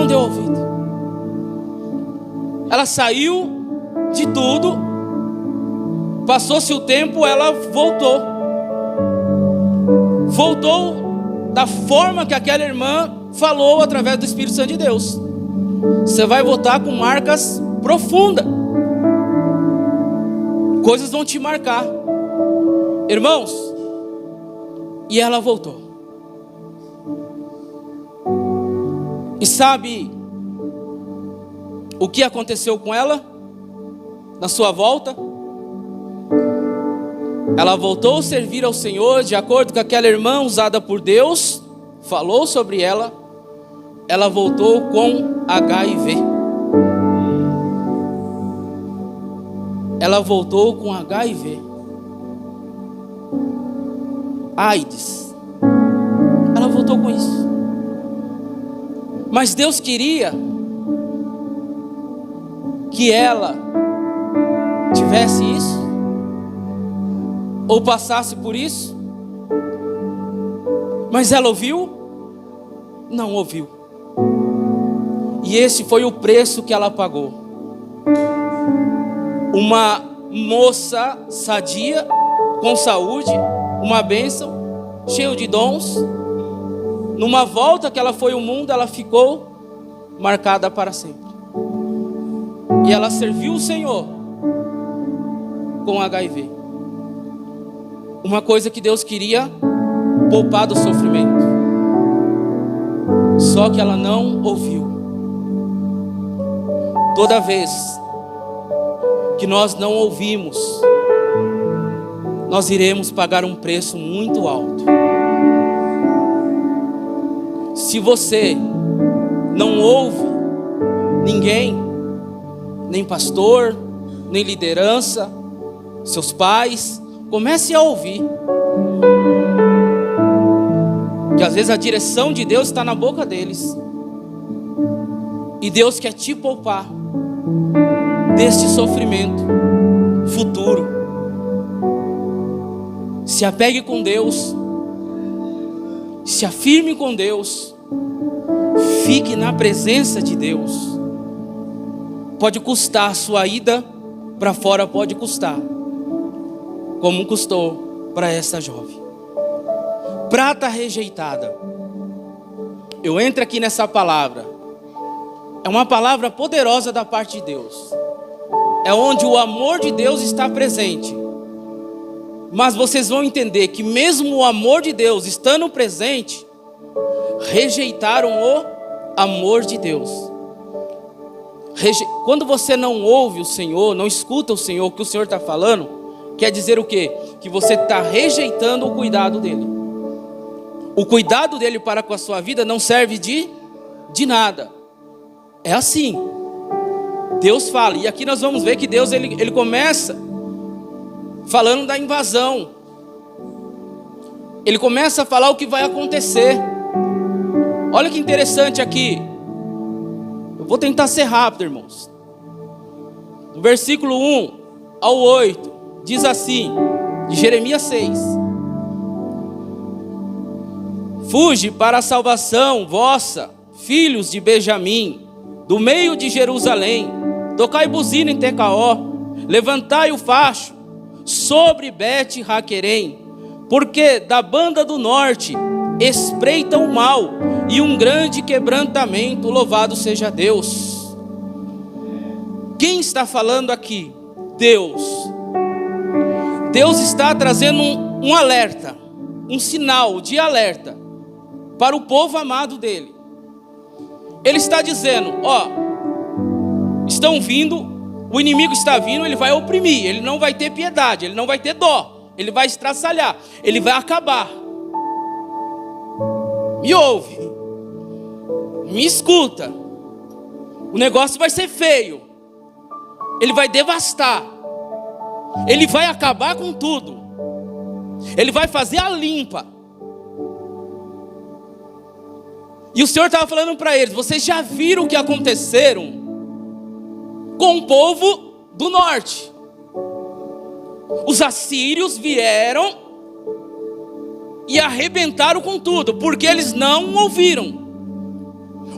[SPEAKER 5] deu ouvido. Ela saiu de tudo. Passou-se o tempo, ela voltou. Voltou da forma que aquela irmã falou através do Espírito Santo de Deus. Você vai voltar com marcas profundas. Coisas vão te marcar, irmãos. E ela voltou. E sabe o que aconteceu com ela na sua volta? Ela voltou a servir ao Senhor de acordo com aquela irmã usada por Deus, falou sobre ela. Ela voltou com HIV. Ela voltou com HIV. AIDS. Ela voltou com isso. Mas Deus queria que ela tivesse isso, ou passasse por isso. Mas ela ouviu? Não ouviu. E esse foi o preço que ela pagou. Uma moça sadia, com saúde, uma bênção, cheia de dons. Numa volta que ela foi ao mundo, ela ficou marcada para sempre. E ela serviu o Senhor com HIV. Uma coisa que Deus queria poupar do sofrimento. Só que ela não ouviu. Toda vez que nós não ouvimos, nós iremos pagar um preço muito alto. Se você não ouve ninguém, nem pastor, nem liderança, seus pais, comece a ouvir. Que às vezes a direção de Deus está na boca deles. E Deus quer te poupar deste sofrimento futuro. Se apegue com Deus. Se afirme com Deus. Fique na presença de Deus. Pode custar a sua ida para fora, pode custar. Como custou para essa jovem. Prata rejeitada. Eu entro aqui nessa palavra. É uma palavra poderosa da parte de Deus. É onde o amor de Deus está presente. Mas vocês vão entender que mesmo o amor de Deus estando presente, rejeitaram o amor de Deus. Quando você não ouve o Senhor, não escuta o Senhor, o que o Senhor está falando, quer dizer o quê? Que você está rejeitando o cuidado dEle. O cuidado dEle para com a sua vida não serve de nada. É assim. Deus fala. E aqui nós vamos ver que Deus ele começa falando da invasão. Ele começa a falar o que vai acontecer. Olha que interessante aqui. Eu vou tentar ser rápido, irmãos. No versículo 1 ao 8, diz assim, de Jeremias 6. Fuge para a salvação vossa, filhos de Benjamim, do meio de Jerusalém. Tocai buzina em Tecaó, levantai o facho sobre Bet-Raquerem, porque da banda do norte espreita o mal e um grande quebrantamento, louvado seja Deus. Quem está falando aqui? Deus. Deus está trazendo um alerta, um sinal de alerta para o povo amado dele. Ele está dizendo, estão vindo, o inimigo está vindo, ele vai oprimir, ele não vai ter piedade, ele não vai ter dó, ele vai estraçalhar, ele vai acabar. Me ouve, me escuta. O negócio vai ser feio, ele vai devastar, ele vai acabar com tudo, ele vai fazer a limpa. E o Senhor estava falando para eles: vocês já viram o que aconteceram com o povo do norte? Os assírios vieram e arrebentaram com tudo, porque eles não ouviram.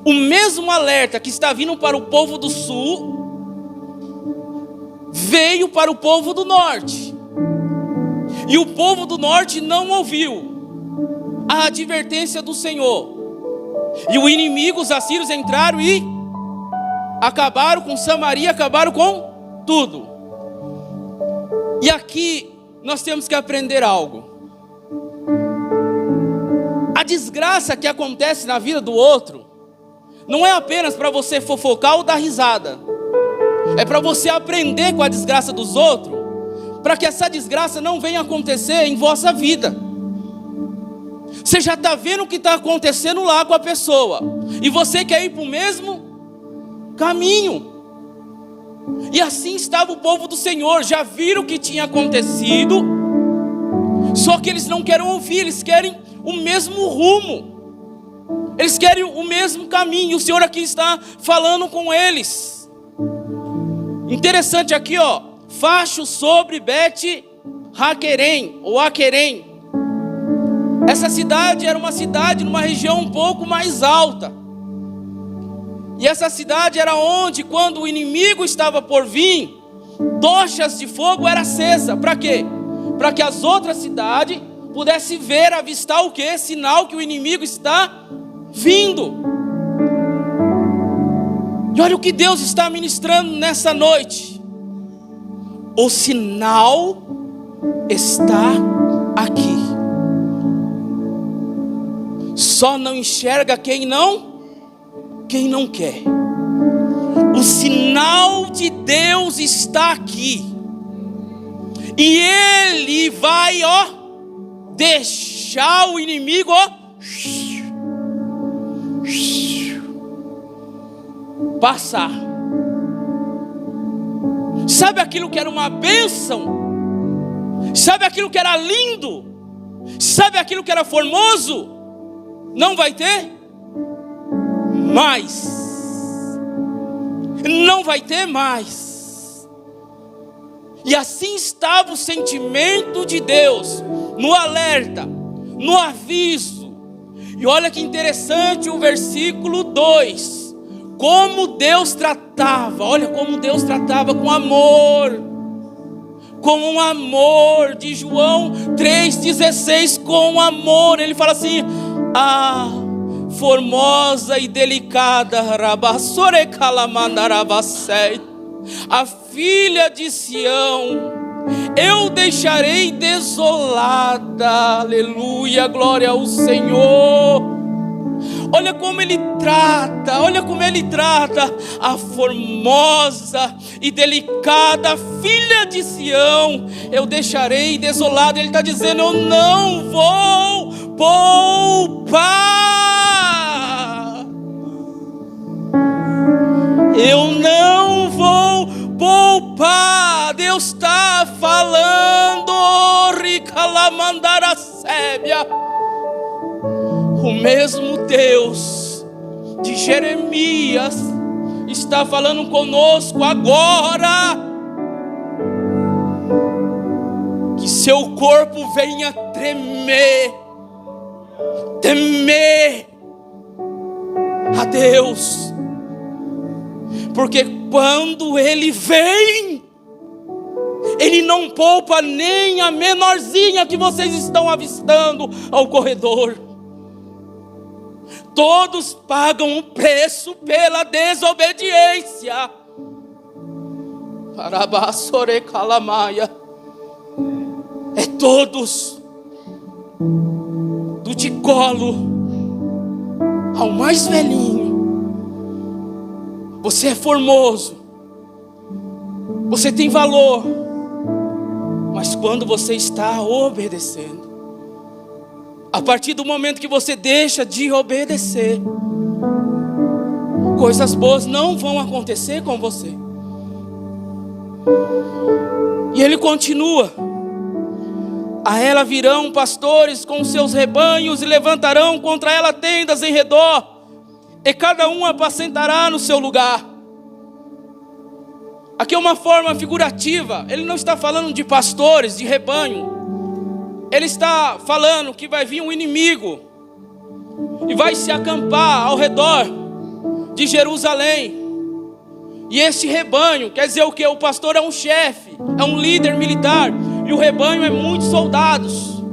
[SPEAKER 5] O mesmo alerta que está vindo para o povo do sul veio para o povo do norte, e o povo do norte não ouviu a advertência do Senhor. E o inimigo, os assírios, entraram e acabaram com Samaria, acabaram com tudo. E aqui nós temos que aprender algo. A desgraça que acontece na vida do outro não é apenas para você fofocar ou dar risada. É para você aprender com a desgraça dos outros, para que essa desgraça não venha acontecer em vossa vida. Você já está vendo o que está acontecendo lá com a pessoa, e você quer ir para o mesmo caminho. E assim estava o povo do Senhor. Já viram o que tinha acontecido, só que eles não querem ouvir, eles querem o mesmo rumo, eles querem o mesmo caminho. E o Senhor aqui está falando com eles. Interessante aqui, ó, facho sobre Bet-Haquerem, ou Aquerem. Essa cidade era uma cidade numa região um pouco mais alta. E essa cidade era onde, quando o inimigo estava por vir, tochas de fogo eram acesas. Para quê? Para que as outras cidades pudessem ver, avistar o quê? Sinal que o inimigo está vindo. E olha o que Deus está ministrando nessa noite. O sinal está aqui. Só não enxerga quem não quer. O sinal de Deus está aqui. E Ele vai, ó, deixar o inimigo, ó, passar. Sabe aquilo que era uma bênção? Sabe aquilo que era lindo? Sabe aquilo que era formoso? Não vai ter mais. Não vai ter mais. E assim estava o sentimento de Deus, no alerta, no aviso. E olha que interessante o versículo 2. Como Deus tratava, olha como Deus tratava com amor. Com um amor, de João 3,16, com amor. Ele fala assim: ah, formosa e delicada, a filha de Sião, eu deixarei desolada. Aleluia, glória ao Senhor. Olha como Ele trata, olha como Ele trata a formosa e delicada filha de Sião. Eu deixarei desolada. Ele está dizendo: eu não vou poupar. Eu não vou poupar. Deus está falando, Ricalamandara Sébia. O mesmo Deus de Jeremias está falando conosco agora. Que seu corpo venha tremer, temer a Deus. Porque quando Ele vem, Ele não poupa nem a menorzinha que vocês estão avistando ao corredor. Todos pagam um preço pela desobediência. Parabassore calamaia. É todos, do de colo ao mais velhinho. Você é formoso, você tem valor, Mas quando você está obedecendo, a partir do momento que você deixa de obedecer, coisas boas não vão acontecer com você. E ele continua: a ela virão pastores com seus rebanhos e levantarão contra ela tendas em redor, e cada um apacentará no seu lugar. Aqui é uma forma figurativa. Ele não está falando de pastores, de rebanho. Ele está falando que vai vir um inimigo e vai se acampar ao redor de Jerusalém. E este rebanho, quer dizer o que? O pastor é um chefe, é um líder militar, e o rebanho é muitos soldados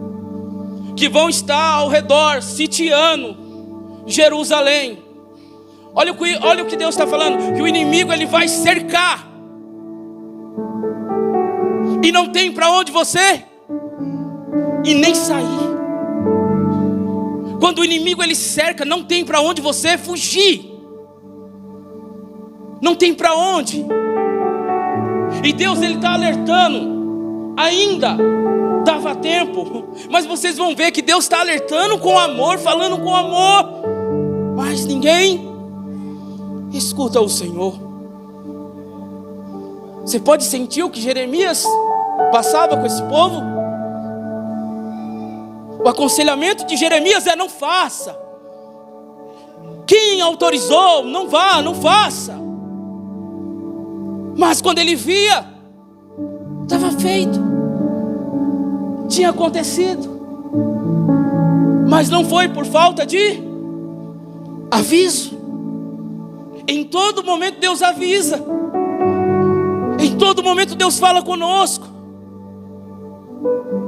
[SPEAKER 5] que vão estar ao redor, sitiando Jerusalém. Olha o que Deus está falando, que o inimigo ele vai cercar, e não tem para onde você e nem sair. Quando o inimigo ele cerca, não tem para onde você fugir. Não tem para onde. E Deus ele está alertando. Ainda dava tempo, mas vocês vão ver que Deus está alertando com amor, falando com amor, mas ninguém escuta o Senhor. Você pode sentir o que Jeremias passava com esse povo? O aconselhamento de Jeremias é: não faça. Quem autorizou? Não vá, não faça. Mas quando ele via, estava feito, tinha acontecido. Mas não foi por falta de aviso. Em todo momento Deus avisa. Em todo momento Deus fala conosco.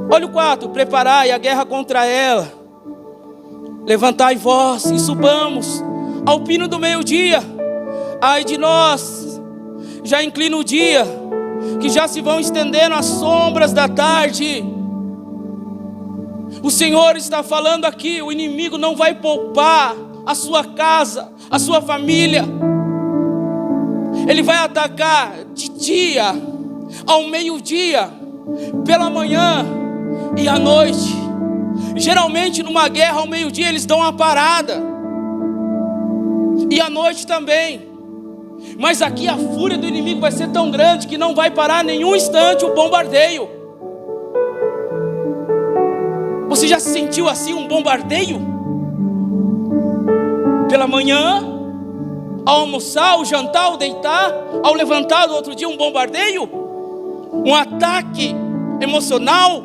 [SPEAKER 5] Olha o 4: preparai a guerra contra ela, levantai vós e subamos ao pino do meio-dia. Ai de nós, já inclina o dia, que já se vão estendendo as sombras da tarde. O Senhor está falando aqui: o inimigo não vai poupar a sua casa, a sua família. Ele vai atacar de dia, ao meio-dia, pela manhã e à noite. Geralmente numa guerra ao meio-dia eles dão uma parada, e à noite também. Mas aqui a fúria do inimigo vai ser tão grande que não vai parar nenhum instante o bombardeio. Você já se sentiu assim, um bombardeio? Pela manhã, ao almoçar, ao jantar, ao deitar, ao levantar do outro dia, um bombardeio? Um ataque emocional,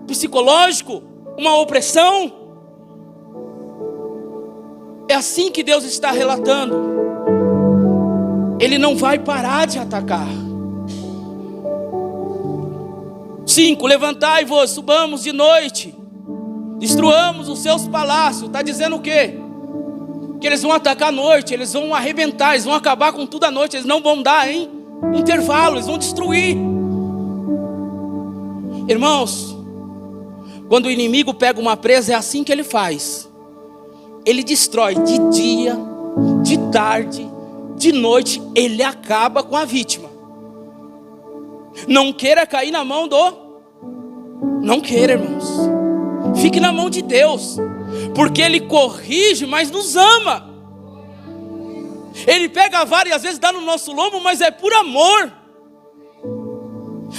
[SPEAKER 5] psicológico, uma opressão? É assim que Deus está relatando. Ele não vai parar de atacar. 5: levantai-vos, subamos de noite, destruamos os seus palácios. Está dizendo o quê? Que eles vão atacar à noite, eles vão arrebentar, eles vão acabar com tudo à noite. Eles não vão dar intervalo, eles vão destruir. Irmãos, quando o inimigo pega uma presa, é assim que ele faz. Ele destrói de dia, de tarde, de noite. Ele acaba com a vítima. Não queira cair na mão Não queira, irmãos. Fique na mão de Deus, porque Ele corrige, mas nos ama. Ele pega a vara e às vezes dá no nosso lombo, mas é por amor.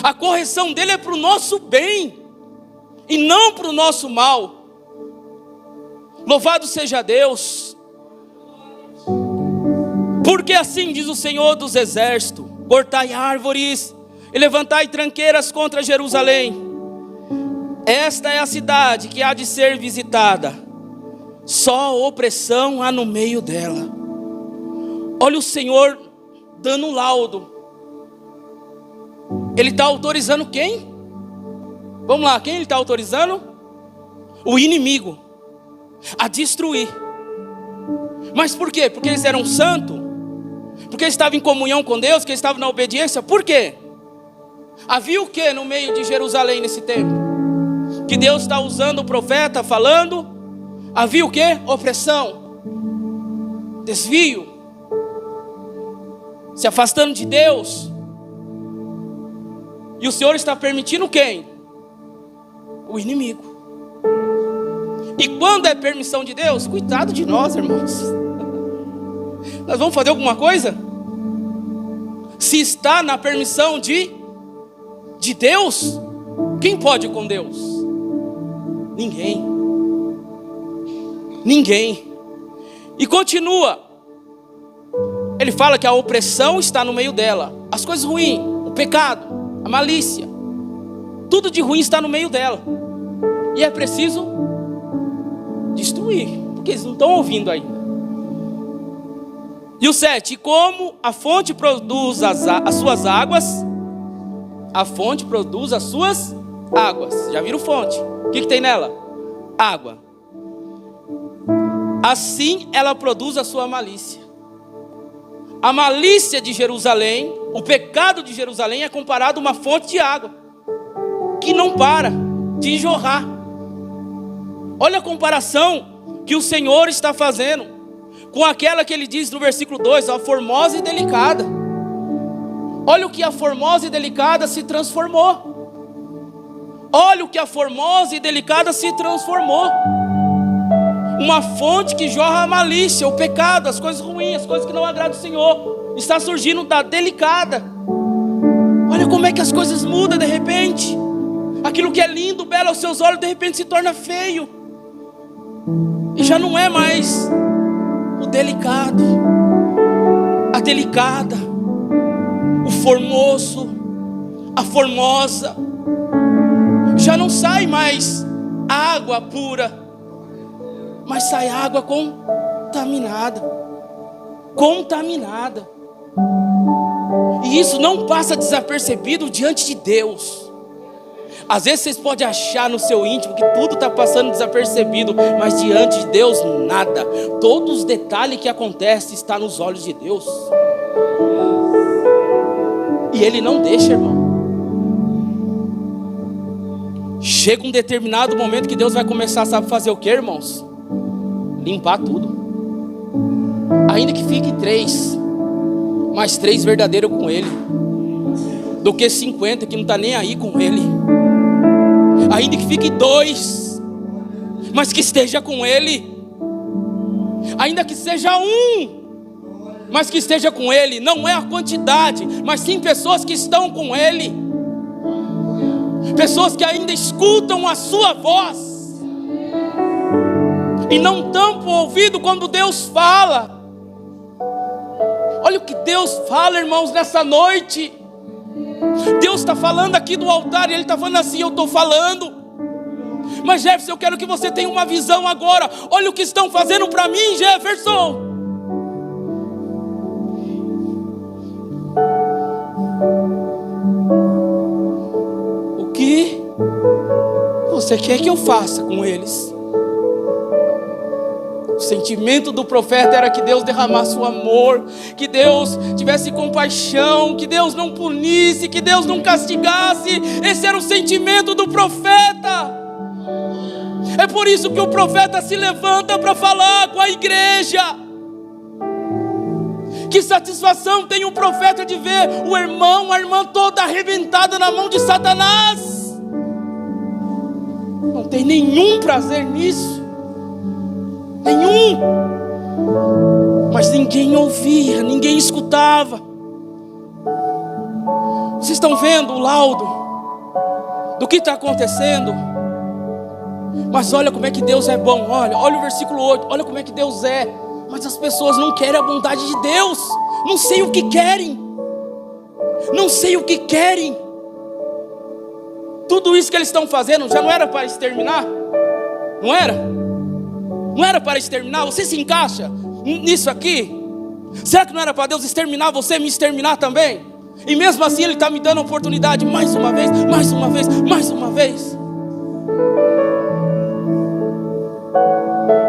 [SPEAKER 5] A correção dele é para o nosso bem e não para o nosso mal. Louvado seja Deus. Porque assim diz o Senhor dos exércitos: cortai árvores e levantai tranqueiras contra Jerusalém. Esta é a cidade que há de ser visitada, só opressão há no meio dela. Olha o Senhor dando um laudo. Ele está autorizando quem? Vamos lá, quem Ele está autorizando? O inimigo a destruir. Mas por quê? Porque eles eram santos? Porque eles estavam em comunhão com Deus? Que eles estavam na obediência? Por quê? Havia o que no meio de Jerusalém nesse tempo? Que Deus está usando o profeta falando. Havia o que? Opressão, desvio, se afastando de Deus. E o Senhor está permitindo quem? O inimigo. E quando é permissão de Deus, cuidado de nós, irmãos. Nós vamos fazer alguma coisa? Se está na permissão de Deus, quem pode com Deus? Ninguém. Ninguém. E continua. Ele fala que a opressão está no meio dela. As coisas ruins, o pecado, a malícia, tudo de ruim está no meio dela. E é preciso destruir, porque eles não estão ouvindo ainda. E o 7, como a fonte produz as suas águas, a fonte produz as suas águas. Já viram fonte? O que tem nela? Água. Assim ela produz a sua malícia. A malícia de Jerusalém, o pecado de Jerusalém é comparado a uma fonte de água que não para de jorrar. Olha a comparação que o Senhor está fazendo com aquela que ele diz no versículo 2, a formosa e delicada. Olha o que a formosa e delicada se transformou. Olha o que a formosa e delicada se transformou. Uma fonte que jorra a malícia, o pecado, as coisas ruins, as coisas que não agradam o Senhor. Está surgindo da delicada. Olha como é que as coisas mudam de repente. Aquilo que é lindo, belo aos seus olhos, de repente se torna feio. E já não é mais o delicado, a delicada, o formoso, a formosa. Já não sai mais água pura, mas sai água contaminada. Contaminada. E isso não passa desapercebido diante de Deus. Às vezes vocês podem achar no seu íntimo que tudo está passando desapercebido, mas diante de Deus nada. Todos os detalhes que acontecem estão nos olhos de Deus. E Ele não deixa, irmão. Chega um determinado momento que Deus vai começar, sabe fazer o que, irmãos? Limpar tudo. Ainda que fique 3, mas 3 verdadeiros com Ele, do que 50 que não está nem aí com Ele. Ainda que fique 2, mas que esteja com Ele. Ainda que seja 1, mas que esteja com Ele. Não é a quantidade, mas sim pessoas que estão com Ele. Pessoas que ainda escutam a sua voz e não tampam o ouvido quando Deus fala. Olha o que Deus fala, irmãos, nessa noite. Deus está falando aqui do altar e Ele está falando assim: eu estou falando. Mas Jefferson, eu quero que você tenha uma visão agora. Olha o que estão fazendo para mim, Jefferson. O que você quer que eu faça com eles? O sentimento do profeta era que Deus derramasse o amor, que Deus tivesse compaixão, que Deus não punisse, que Deus não castigasse. Esse era o sentimento do profeta. É por isso que o profeta se levanta para falar com a igreja. Que satisfação tem um profeta de ver o irmão, a irmã toda arrebentada na mão de Satanás. Não tem nenhum prazer nisso. Nenhum. Mas ninguém ouvia, ninguém escutava. Vocês estão vendo o laudo do que está acontecendo? Mas olha como é que Deus é bom. Olha o versículo 8. Olha como é que Deus é. Mas as pessoas não querem a bondade de Deus. Não sei o que querem. Não sei o que querem. Tudo isso que eles estão fazendo já não era para exterminar? Não era? Não era para exterminar? Você se encaixa nisso aqui? Será que não era para Deus exterminar você, me exterminar também? E mesmo assim Ele está me dando a oportunidade mais uma vez, mais uma vez, mais uma vez.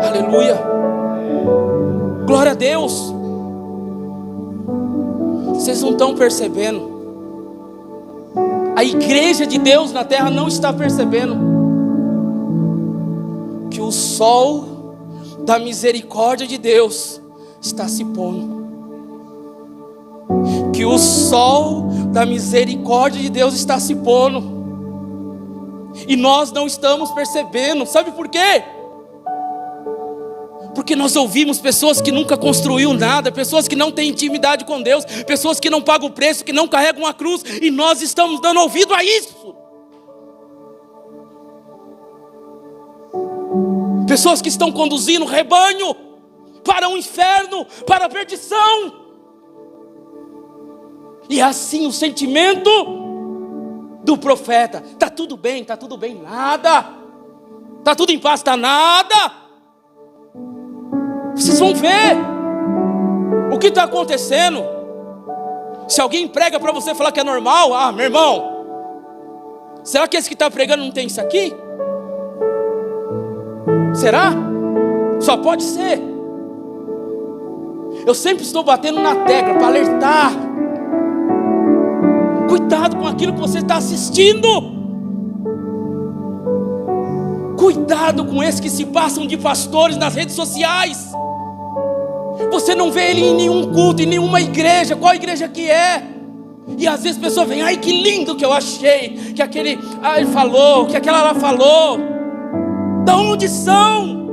[SPEAKER 5] Aleluia. Glória a Deus. Vocês não estão percebendo. A igreja de Deus na terra não está percebendo que o sol da misericórdia de Deus está se pondo. Que que o sol da misericórdia de Deus está se pondo. E nós não estamos percebendo. Sabe por quê? Porque nós ouvimos pessoas que nunca construíram nada, pessoas que não têm intimidade com Deus, pessoas que não pagam o preço, que não carregam a cruz, e nós estamos dando ouvido a isso. Pessoas que estão conduzindo o rebanho para o inferno, para a perdição. E assim o sentimento do profeta: tá tudo bem, nada. Tá tudo em paz, tá nada. Vocês vão ver o que está acontecendo. Se alguém prega para você falar que é normal, ah, meu irmão, será que esse que está pregando não tem isso aqui? Será? Só pode ser. Eu sempre estou batendo na tecla para alertar. Cuidado com aquilo que você está assistindo. Cuidado com esses que se passam de pastores nas redes sociais. Você não vê ele em nenhum culto, em nenhuma igreja. Qual igreja que é? E às vezes a pessoa vem: ai, que lindo que eu achei, que aquele ele falou, que aquela lá falou. Da onde são?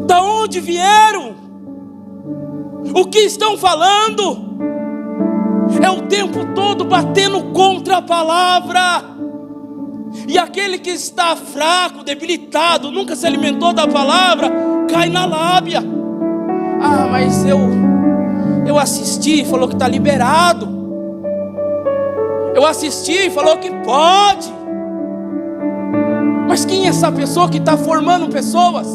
[SPEAKER 5] Da onde vieram? O que estão falando? É o tempo todo batendo contra a palavra. E aquele que está fraco, debilitado, nunca se alimentou da palavra, cai na lábia. Ah, mas eu assisti, falou que está liberado. Eu assisti, falou que pode. Mas quem é essa pessoa que está formando pessoas?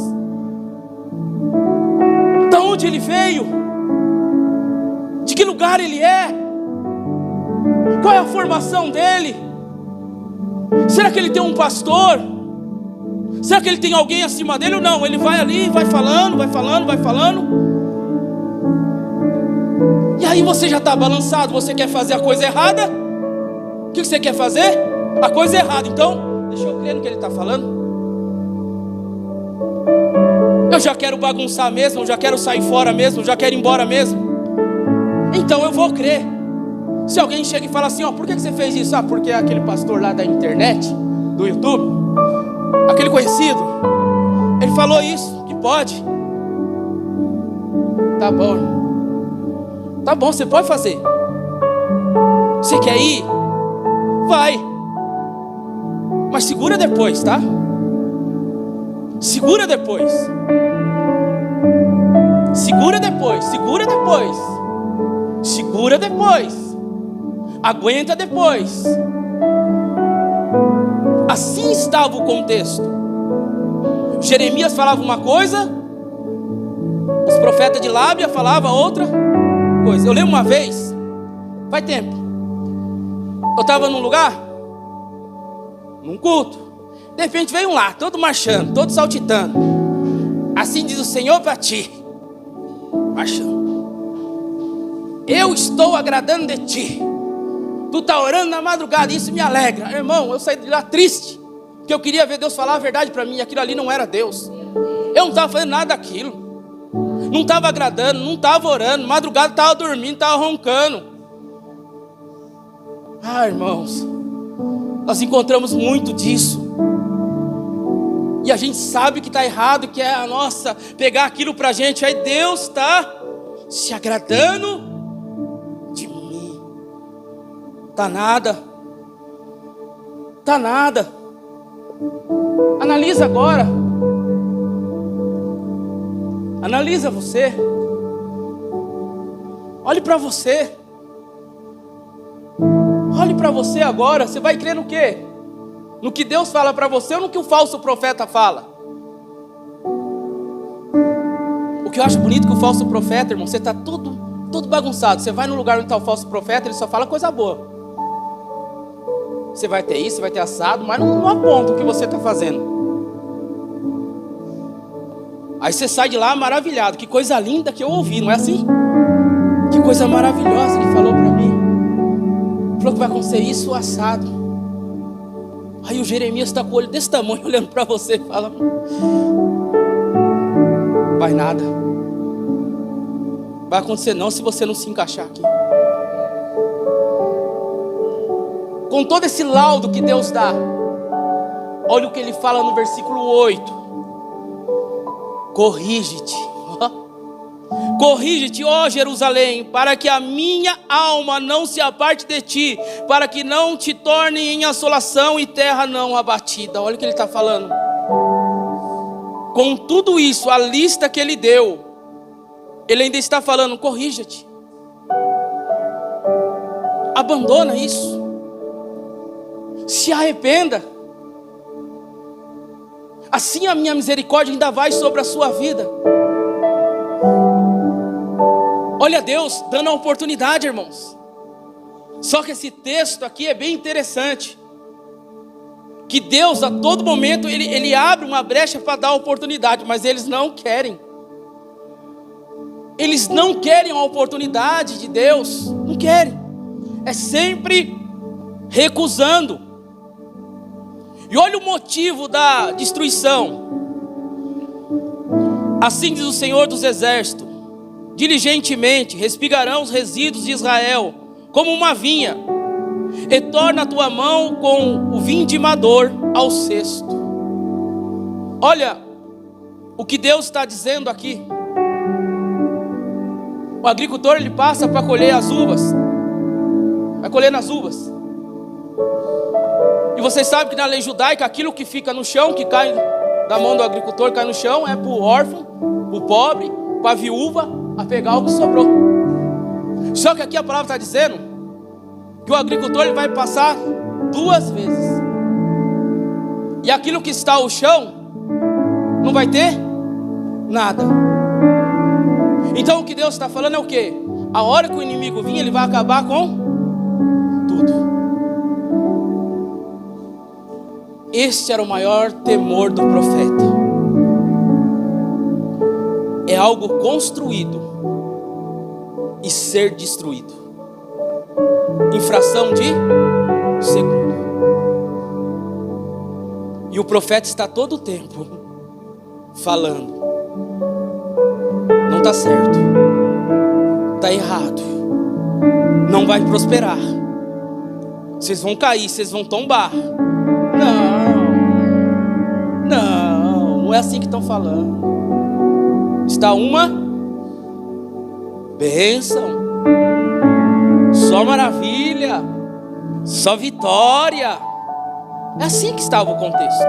[SPEAKER 5] De onde ele veio? De que lugar ele é? Qual é a formação dele? Será que ele tem um pastor? Será que ele tem alguém acima dele ou não? Ele vai ali, vai falando. E aí você já está balançado. Você quer fazer a coisa errada? O que você quer fazer? A coisa errada. Então, deixa eu crer no que ele está falando. Eu já quero bagunçar mesmo, eu já quero sair fora mesmo, eu já quero ir embora mesmo. Então eu vou crer. Se alguém chega e fala assim: ó, por que você fez isso? Ah, porque é aquele pastor lá da internet, do YouTube, aquele conhecido, ele falou isso, que pode. Tá bom, irmão. Tá bom, você pode fazer. Você quer ir? Vai. Mas segura depois, tá? Segura depois. Segura depois. Segura depois. Segura depois. Aguenta depois. Assim estava o contexto. Jeremias falava uma coisa, os profetas de Lábia falavam outra coisa. Eu lembro uma vez, faz tempo, eu estava num lugar, num culto, de repente veio um lá, todo marchando, todo saltitando. Assim diz o Senhor para ti, marchando: eu estou agradando de ti. Tu está orando na madrugada, isso me alegra. Irmão, eu saí de lá triste, porque eu queria ver Deus falar a verdade para mim, e aquilo ali não era Deus. Eu não estava fazendo nada daquilo, não estava agradando, não estava orando, madrugada estava dormindo, estava roncando. Ah, irmãos, nós encontramos muito disso. E a gente sabe que está errado, que é a nossa pegar aquilo para a gente. Aí Deus está se agradando de mim. Tá nada. Tá nada. Analisa agora. Analisa você. Olhe para você. Olhe para você agora. Você vai crer no quê? No que Deus fala para você ou no que o falso profeta fala? O que eu acho bonito que o falso profeta, irmão, você está todo bagunçado. Você vai no lugar onde está o falso profeta, ele só fala coisa boa. Você vai ter isso, você vai ter assado, mas não aponta o que você está fazendo. Aí você sai de lá maravilhado. Que coisa linda que eu ouvi, não é assim? Que coisa maravilhosa ele falou para mim. Falou que vai acontecer isso, assado. Aí o Jeremias está com o olho desse tamanho olhando para você e fala: vai nada. Vai acontecer não se você não se encaixar aqui. com todo esse laudo que Deus dá, olha o que ele fala no versículo 8: corrige-te, corrige-te, ó Jerusalém, para que a minha alma não se aparte de ti, para que não te torne em assolação e terra não abatida. Olha o que ele está falando. Com tudo isso, a lista que ele deu, ele ainda está falando: corrija-te, abandona isso, se arrependa, assim a minha misericórdia ainda vai sobre a sua vida. Olha Deus dando a oportunidade, irmãos. Só que esse texto aqui é bem interessante, que Deus a todo momento ele abre uma brecha para dar oportunidade, mas eles não querem. Eles não querem a oportunidade de Deus, não querem. É sempre recusando. E olha o motivo da destruição. Assim diz o Senhor dos Exércitos: diligentemente respigarão os resíduos de Israel como uma vinha, e torna a tua mão com o vindimador ao cesto. Olha o que Deus está dizendo aqui. O agricultor ele passa para colher as uvas, vai colher nas uvas. E vocês sabem que na lei judaica, aquilo que fica no chão, que cai da mão do agricultor, cai no chão, é para o órfão, para o pobre, para a viúva, a pegar o que sobrou. Só que aqui a palavra está dizendo que o agricultor ele vai passar 2 vezes, e aquilo que está ao chão não vai ter nada. Então o que Deus está falando é o quê? A hora que o inimigo vir, ele vai acabar com tudo. Este era o maior temor do profeta. É algo construído e ser destruído em fração de segundo. E o profeta está todo o tempo falando: não está certo, está errado, não vai prosperar, vocês vão cair, vocês vão tombar. Não é assim que estão falando. Está uma bênção, só maravilha, só vitória. É assim que estava o contexto.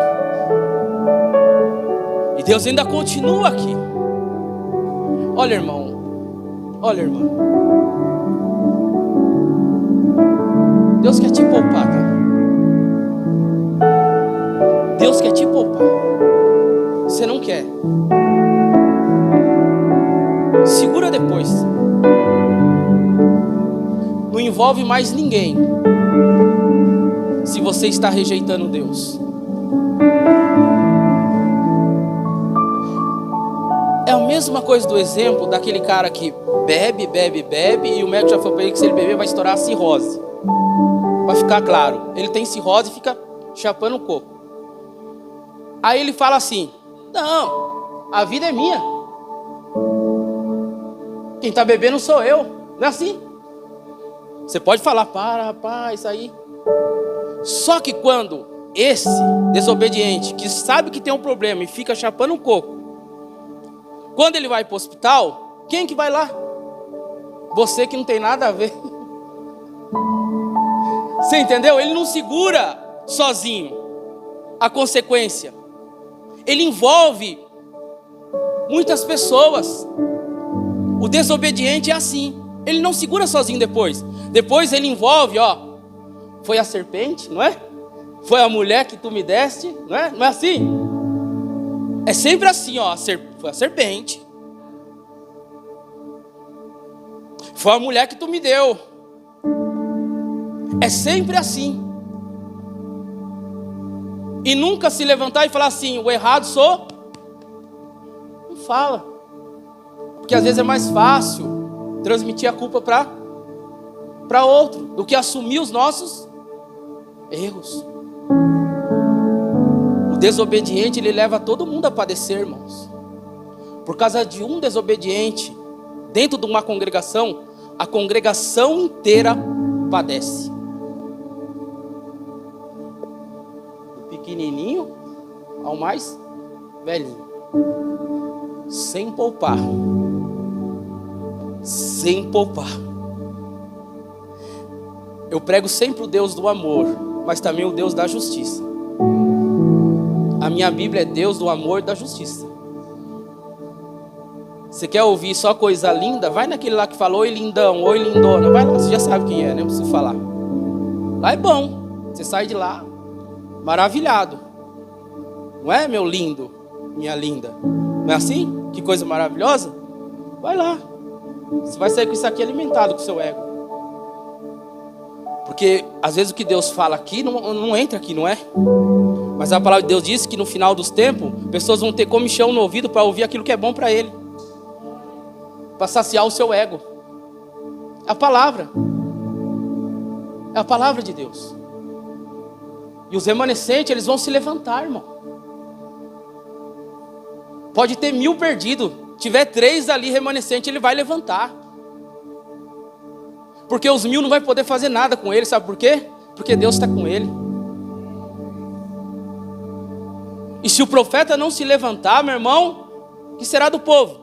[SPEAKER 5] E Deus ainda continua aqui. Olha, irmão, olha, irmã, Deus quer te poupar, tá? Deus quer te poupar. Você não quer, segura depois. Não envolve mais ninguém se você está rejeitando Deus. É a mesma coisa do exemplo daquele cara que bebe e o médico já falou para ele que se ele beber vai estourar a cirrose. Vai ficar claro, ele tem cirrose e fica chapando o coco. Aí ele fala assim: não, a vida é minha, quem está bebendo sou eu. Não é assim? Você pode falar: para rapaz, isso aí. Só que quando esse desobediente, que sabe que tem um problema e fica chapando um coco, quando ele vai para o hospital, quem que vai lá? Você que não tem nada a ver. Você entendeu? Ele não segura sozinho a consequência. Ele envolve muitas pessoas. O desobediente é assim. Ele não segura sozinho depois. Depois ele envolve, ó. Foi a serpente, não é? Foi a mulher que tu me deste, não é? Não é assim? É sempre assim, ó. Foi a serpente. Foi a mulher que tu me deu. É sempre assim. E nunca se levantar e falar assim: o errado sou. Não fala. Porque às vezes é mais fácil transmitir a culpa para outro do que assumir os nossos erros. O desobediente, ele leva todo mundo a padecer, irmãos. Por causa de um desobediente dentro de uma congregação, a congregação inteira padece. pequenininho ao mais velhinho. Sem poupar. Sem poupar. Eu prego sempre o Deus do amor, mas também o Deus da justiça. A minha Bíblia é Deus do amor e da justiça. Você quer ouvir só coisa linda? Vai naquele lá que falou, oi lindão, oi lindona. Vai lá, você já sabe quem é, né? Não preciso falar. Lá é bom. Você sai de lá maravilhado. Não é, meu lindo, minha linda? Não é assim? Que coisa maravilhosa? Vai lá. Você vai sair com isso aqui alimentado com o seu ego. Porque às vezes o que Deus fala aqui não entra aqui, não é? Mas a palavra de Deus diz que no final dos tempos, pessoas vão ter comichão no ouvido para ouvir aquilo que é bom para ele. Para saciar o seu ego. É a palavra. É a palavra de Deus. E os remanescentes, eles vão se levantar, irmão. Pode ter 1000 perdidos. Tiver 3 ali remanescentes, ele vai levantar. Porque os 1000 não vai poder fazer nada com ele, sabe por quê? Porque Deus está com ele. E se o profeta não se levantar, meu irmão, o que será do povo?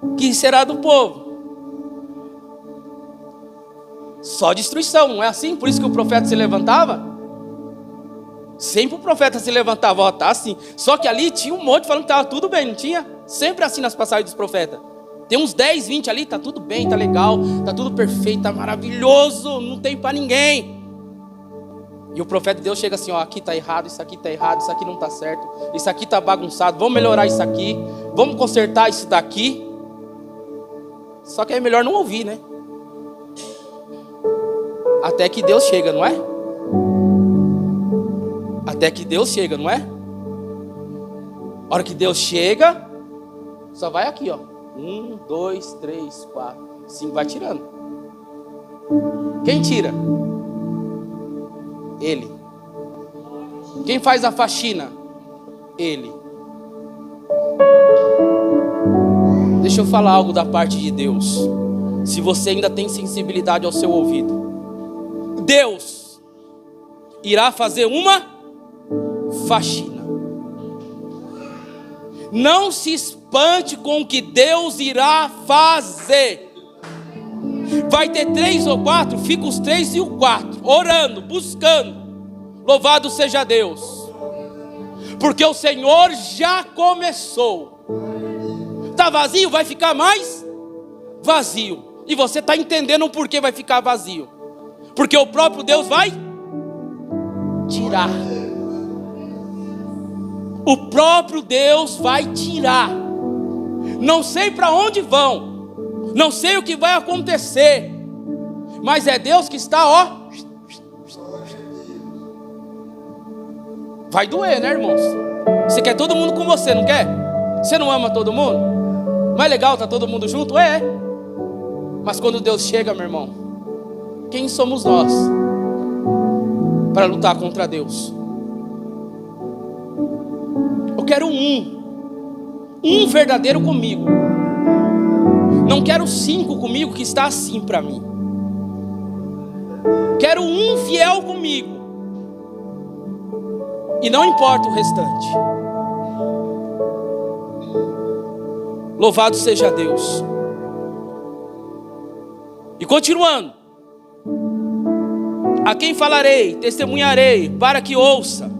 [SPEAKER 5] O que será do povo? Só destruição, não é assim? Por isso que o profeta se levantava? Sempre o profeta se levantava, ó, tá assim. Só que ali tinha um monte falando que estava tudo bem, não tinha? Sempre assim nas passagens dos profetas. Tem uns 10, 20 ali, tá tudo bem, tá legal, tá tudo perfeito, tá maravilhoso, não tem para ninguém. E o profeta de Deus chega assim, ó, aqui tá errado, isso aqui não tá certo, isso aqui tá bagunçado, vamos melhorar isso aqui, vamos consertar isso daqui. Só que é melhor não ouvir, né? Até que Deus chega, não é? Até que Deus chega, não é? A hora que Deus chega, só vai aqui, ó. 1, 2, 3, 4, 5, vai tirando. Quem tira? Ele. Quem faz a faxina? Ele. Deixa eu falar algo da parte de Deus. Se você ainda tem sensibilidade ao seu ouvido. Deus irá fazer uma faxina. Não se espante com o que Deus irá fazer. Vai ter 3 ou 4, fica os 3 e o 4, orando, buscando. Louvado seja Deus. Porque o Senhor já começou. Está vazio? Vai ficar mais vazio. E você está entendendo o porquê vai ficar vazio. Porque o próprio Deus vai tirar. O próprio Deus vai tirar. Não sei para onde vão. Não sei o que vai acontecer. Mas é Deus que está, ó. Vai doer, né, irmãos? Você quer todo mundo com você, não quer? Você não ama todo mundo? Não é legal estar todo mundo junto? É. Mas quando Deus chega, meu irmão, quem somos nós para lutar contra Deus? Eu quero um verdadeiro comigo. Não quero 5 comigo que está assim para mim. Quero um fiel comigo. E não importa o restante. Louvado seja Deus. E continuando. A quem falarei, testemunharei, para que ouça.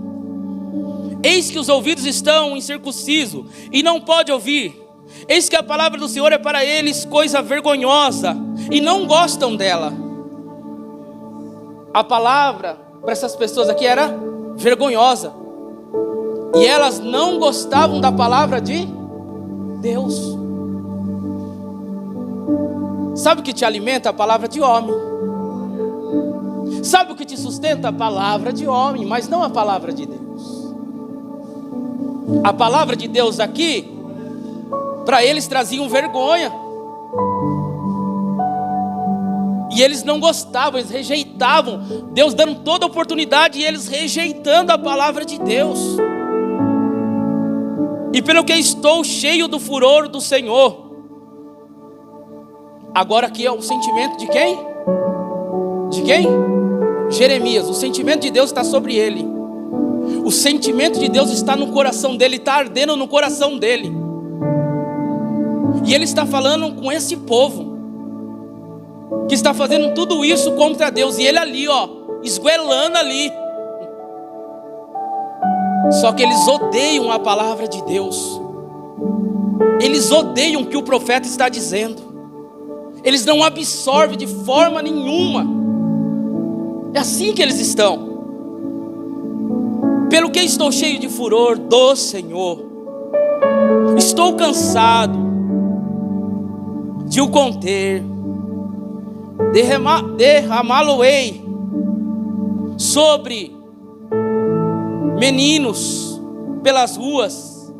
[SPEAKER 5] Eis que os ouvidos estão incircuncisos e não pode ouvir. Eis que a palavra do Senhor é para eles coisa vergonhosa e não gostam dela. A palavra para essas pessoas aqui era vergonhosa. E elas não gostavam da palavra de Deus. Sabe o que te alimenta? A palavra de homem. Sabe o que te sustenta? A palavra de homem, mas não a palavra de Deus. A palavra de Deus aqui, para eles traziam vergonha. E eles não gostavam, eles rejeitavam. Deus dando toda a oportunidade e eles rejeitando a palavra de Deus. E pelo que estou cheio do furor do Senhor. Agora aqui é o sentimento de quem? De quem? Jeremias. O sentimento de Deus está sobre ele. O sentimento de Deus está no coração dele, está ardendo no coração dele. E ele está falando com esse povo que está fazendo tudo isso contra Deus. E ele ali, ó, esguelando ali. Só que eles odeiam a palavra de Deus. Eles odeiam o que o profeta está dizendo. Eles não absorvem de forma nenhuma. É assim que eles estão. Pelo que estou cheio de furor do Senhor. Estou cansado de o conter. Derramá-lo-ei sobre meninos pelas ruas,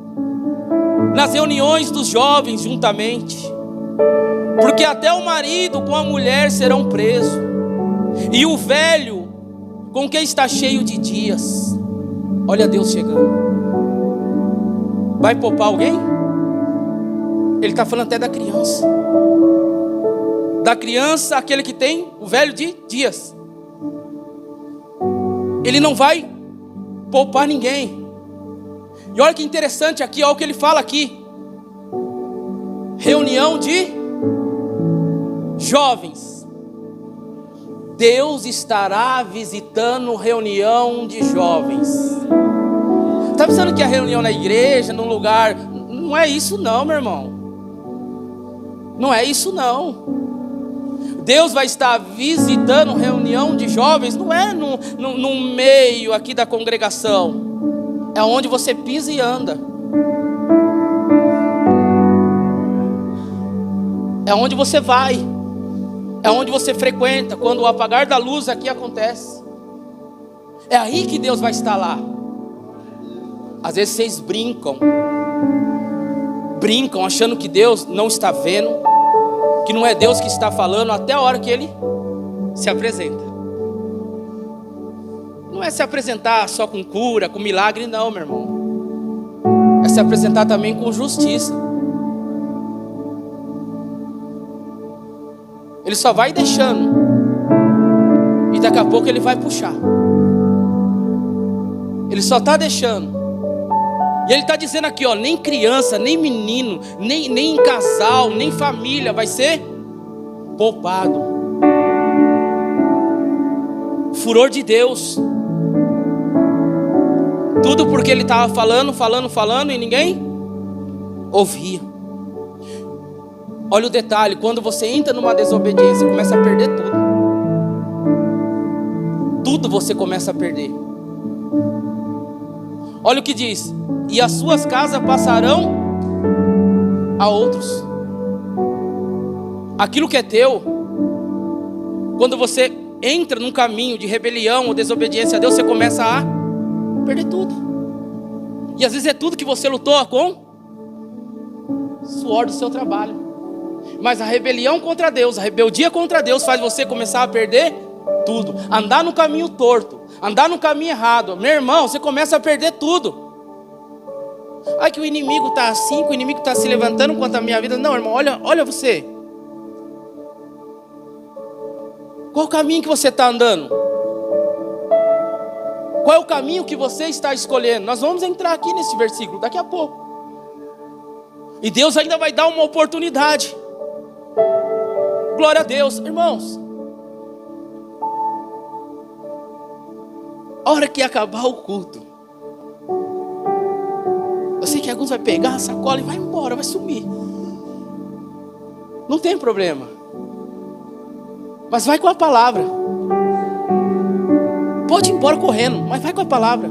[SPEAKER 5] nas reuniões dos jovens juntamente, porque até o marido com a mulher serão presos, e o velho com quem está cheio de dias. Olha Deus chegando. Vai poupar alguém? Ele está falando até da criança. Da criança, aquele que tem o velho de dias. Ele não vai poupar ninguém. E olha que interessante aqui, olha o que ele fala aqui. Reunião de jovens. Deus estará visitando reunião de jovens. Está pensando que a reunião na igreja, num lugar... Não é isso não, meu irmão. Não é isso não. Deus vai estar visitando reunião de jovens, não é no meio aqui da congregação. É onde você pisa e anda. É onde você vai. É onde você frequenta. Quando o apagar da luz aqui acontece. É aí que Deus vai estar lá. Às vezes vocês brincam achando que Deus não está vendo, que não é Deus que está falando, até a hora que Ele se apresenta. Não é se apresentar só com cura, com milagre, não, meu irmão. É se apresentar também com justiça. Ele só vai deixando, e daqui a pouco Ele vai puxar. Ele só está deixando. E Ele está dizendo aqui, ó, nem criança, nem menino, nem casal, nem família vai ser poupado. Furor de Deus. Tudo porque Ele estava falando e ninguém ouvia. Olha o detalhe, quando você entra numa desobediência, começa a perder tudo. Tudo você começa a perder. Olha o que diz: e as suas casas passarão a outros. Aquilo que é teu, quando você entra num caminho de rebelião ou desobediência a Deus, você começa a perder tudo. E às vezes é tudo que você lutou com suor do seu trabalho. Mas a rebelião contra Deus, a rebeldia contra Deus faz você começar a perder tudo. Andar no caminho torto, andar no caminho errado. Meu irmão, você começa a perder tudo. Ai, que o inimigo está assim, que o inimigo está se levantando contra a minha vida. Não, irmão, olha você. Qual o caminho que você está andando? Qual é o caminho que você está escolhendo? Nós vamos entrar aqui nesse versículo daqui a pouco. E Deus ainda vai dar uma oportunidade. Glória a Deus, irmãos. A hora que acabar o culto, eu sei que alguns vai pegar a sacola e vai embora, vai sumir. Não tem problema. Mas vai com a palavra. Pode ir embora correndo, mas vai com a palavra.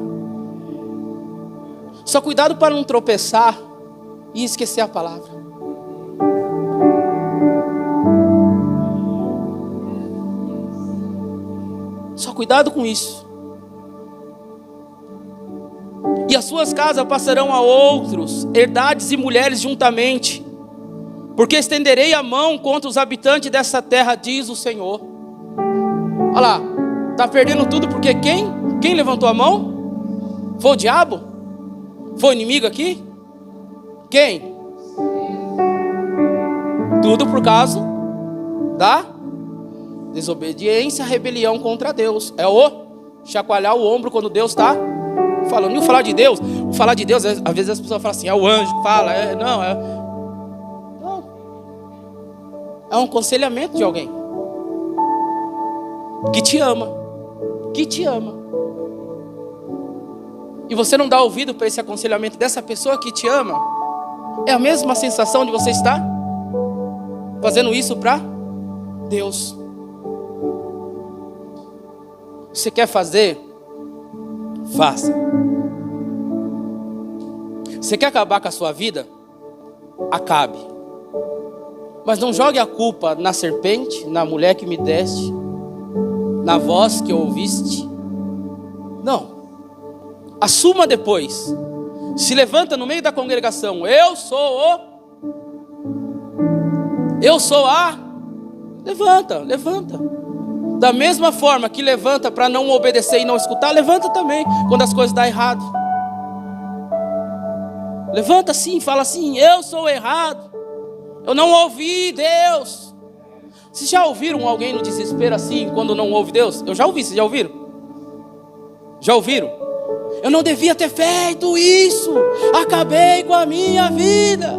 [SPEAKER 5] Só cuidado para não tropeçar e esquecer a palavra. Só cuidado com isso. E as suas casas passarão a outros, herdades e mulheres juntamente, porque estenderei a mão contra os habitantes dessa terra, diz o Senhor. Olha lá, está perdendo tudo porque quem levantou a mão? Foi o diabo? Foi o inimigo aqui? Quem? Tudo por causa da desobediência, rebelião contra Deus. É o chacoalhar o ombro quando Deus está falando. E o falar de Deus, às vezes as pessoas falam assim, é o anjo que fala, não. É um aconselhamento de alguém que te ama. E você não dá ouvido para esse aconselhamento dessa pessoa que te ama. É a mesma sensação de você estar fazendo isso para Deus. Você quer fazer? Faça. Você quer acabar com a sua vida? Acabe. Mas não jogue a culpa na serpente, na mulher que me deste, na voz que ouviste. Não. Assuma depois. Se levanta no meio da congregação. Eu sou a... Levanta. Da mesma forma que levanta para não obedecer e não escutar, levanta também quando as coisas dão errado. Levanta assim, fala assim, eu sou errado. Eu não ouvi Deus. Vocês já ouviram alguém no desespero assim, quando não ouve Deus? Eu já ouvi, vocês já ouviram? Já ouviram? Eu não devia ter feito isso. Acabei com a minha vida.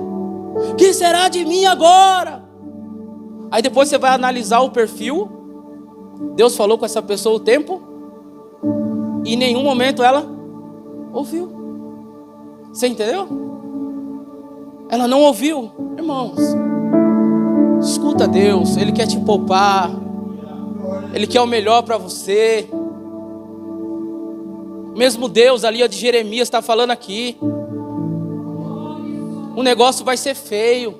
[SPEAKER 5] O que será de mim agora? Aí depois você vai analisar o perfil. Deus falou com essa pessoa o tempo. E em nenhum momento ela ouviu. Você entendeu? Ela não ouviu. Irmãos, escuta Deus. Ele quer te poupar. Ele quer o melhor para você. Mesmo Deus ali, a de Jeremias, está falando aqui. O negócio vai ser feio.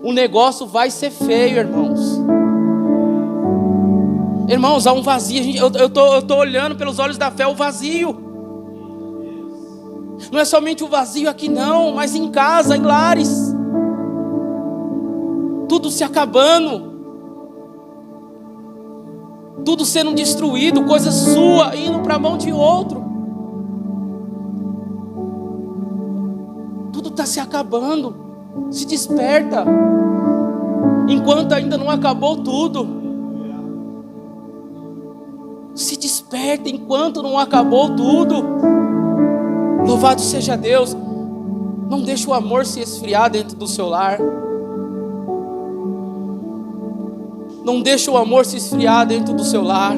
[SPEAKER 5] O negócio vai ser feio, irmãos. Irmãos, há um vazio. Eu tô olhando pelos olhos da fé o vazio. Não é somente o vazio aqui não, mas em casa, em lares. Tudo se acabando. Tudo sendo destruído, coisa sua indo para a mão de outro. Tudo está se acabando. Se desperta. Enquanto ainda não acabou tudo. Se desperta enquanto não acabou tudo. Louvado seja Deus. Não deixe o amor se esfriar dentro do seu lar. Não deixe o amor se esfriar dentro do seu lar.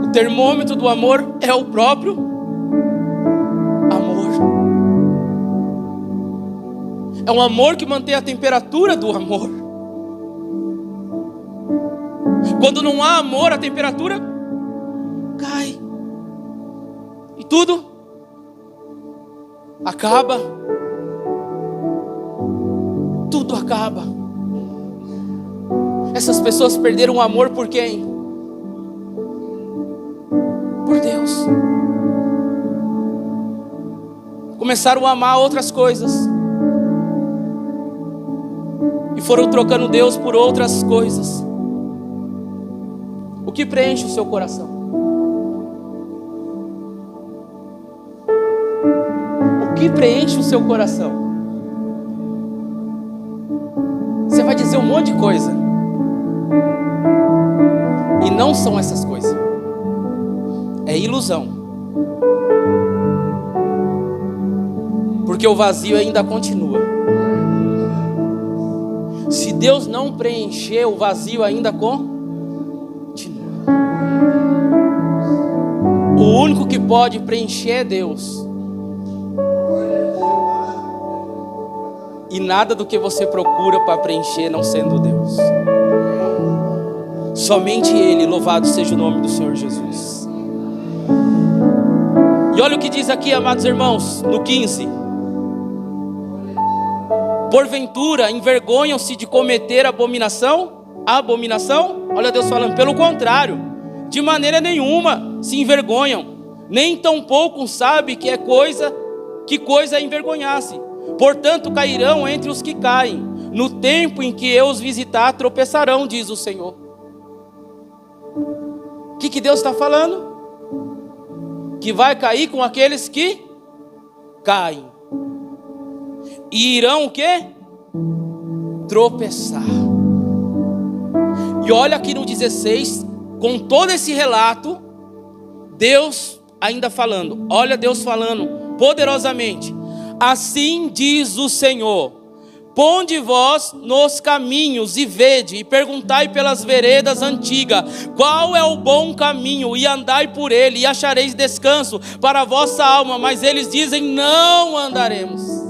[SPEAKER 5] O termômetro do amor é o próprio amor. É um amor que mantém a temperatura do amor. Quando não há amor, a temperatura cai. E tudo acaba. Tudo acaba. Essas pessoas perderam o amor por quem? Por Deus. Começaram a amar outras coisas. E foram trocando Deus por outras coisas. O que preenche o seu coração? O que preenche o seu coração? Você vai dizer um monte de coisa. E não são essas coisas. É ilusão. Porque o vazio ainda continua. Se Deus não preencher, o vazio ainda continua. O único que pode preencher é Deus. E nada do que você procura para preencher não sendo Deus. Somente Ele, louvado seja o nome do Senhor Jesus. E olha o que diz aqui, amados irmãos, no 15. Porventura envergonham-se de cometer abominação? Olha Deus falando, pelo contrário, de maneira nenhuma se envergonham, nem tampouco sabe que coisa é envergonhar-se. Portanto cairão entre os que caem, no tempo em que eu os visitar tropeçarão, diz o Senhor. O que Deus está falando? Que vai cair com aqueles que caem. E irão o quê? Tropeçar. E olha aqui no 16, com todo esse relato, Deus ainda falando, olha Deus falando poderosamente, assim diz o Senhor, ponde vós nos caminhos e vede, e perguntai pelas veredas antigas, qual é o bom caminho, e andai por ele, e achareis descanso para a vossa alma, mas eles dizem, não andaremos.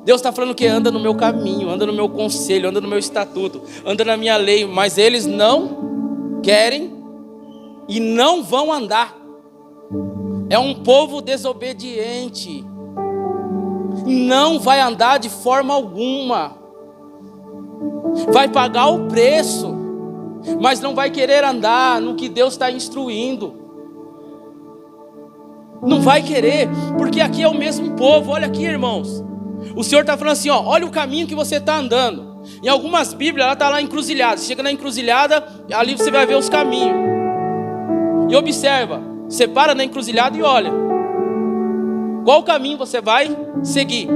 [SPEAKER 5] Deus está falando que anda no meu caminho, anda no meu conselho, anda no meu estatuto, anda na minha lei, mas eles não querem e não vão andar. É um povo desobediente, não vai andar de forma alguma, vai pagar o preço, mas não vai querer andar no que Deus está instruindo, não vai querer, porque aqui é o mesmo povo. Olha aqui, irmãos, o Senhor está falando assim, ó, olha o caminho que você está andando. Em algumas Bíblias ela está lá encruzilhada, você chega na encruzilhada, ali você vai ver os caminhos, e observa, você para na encruzilhada e olha qual caminho você vai seguir.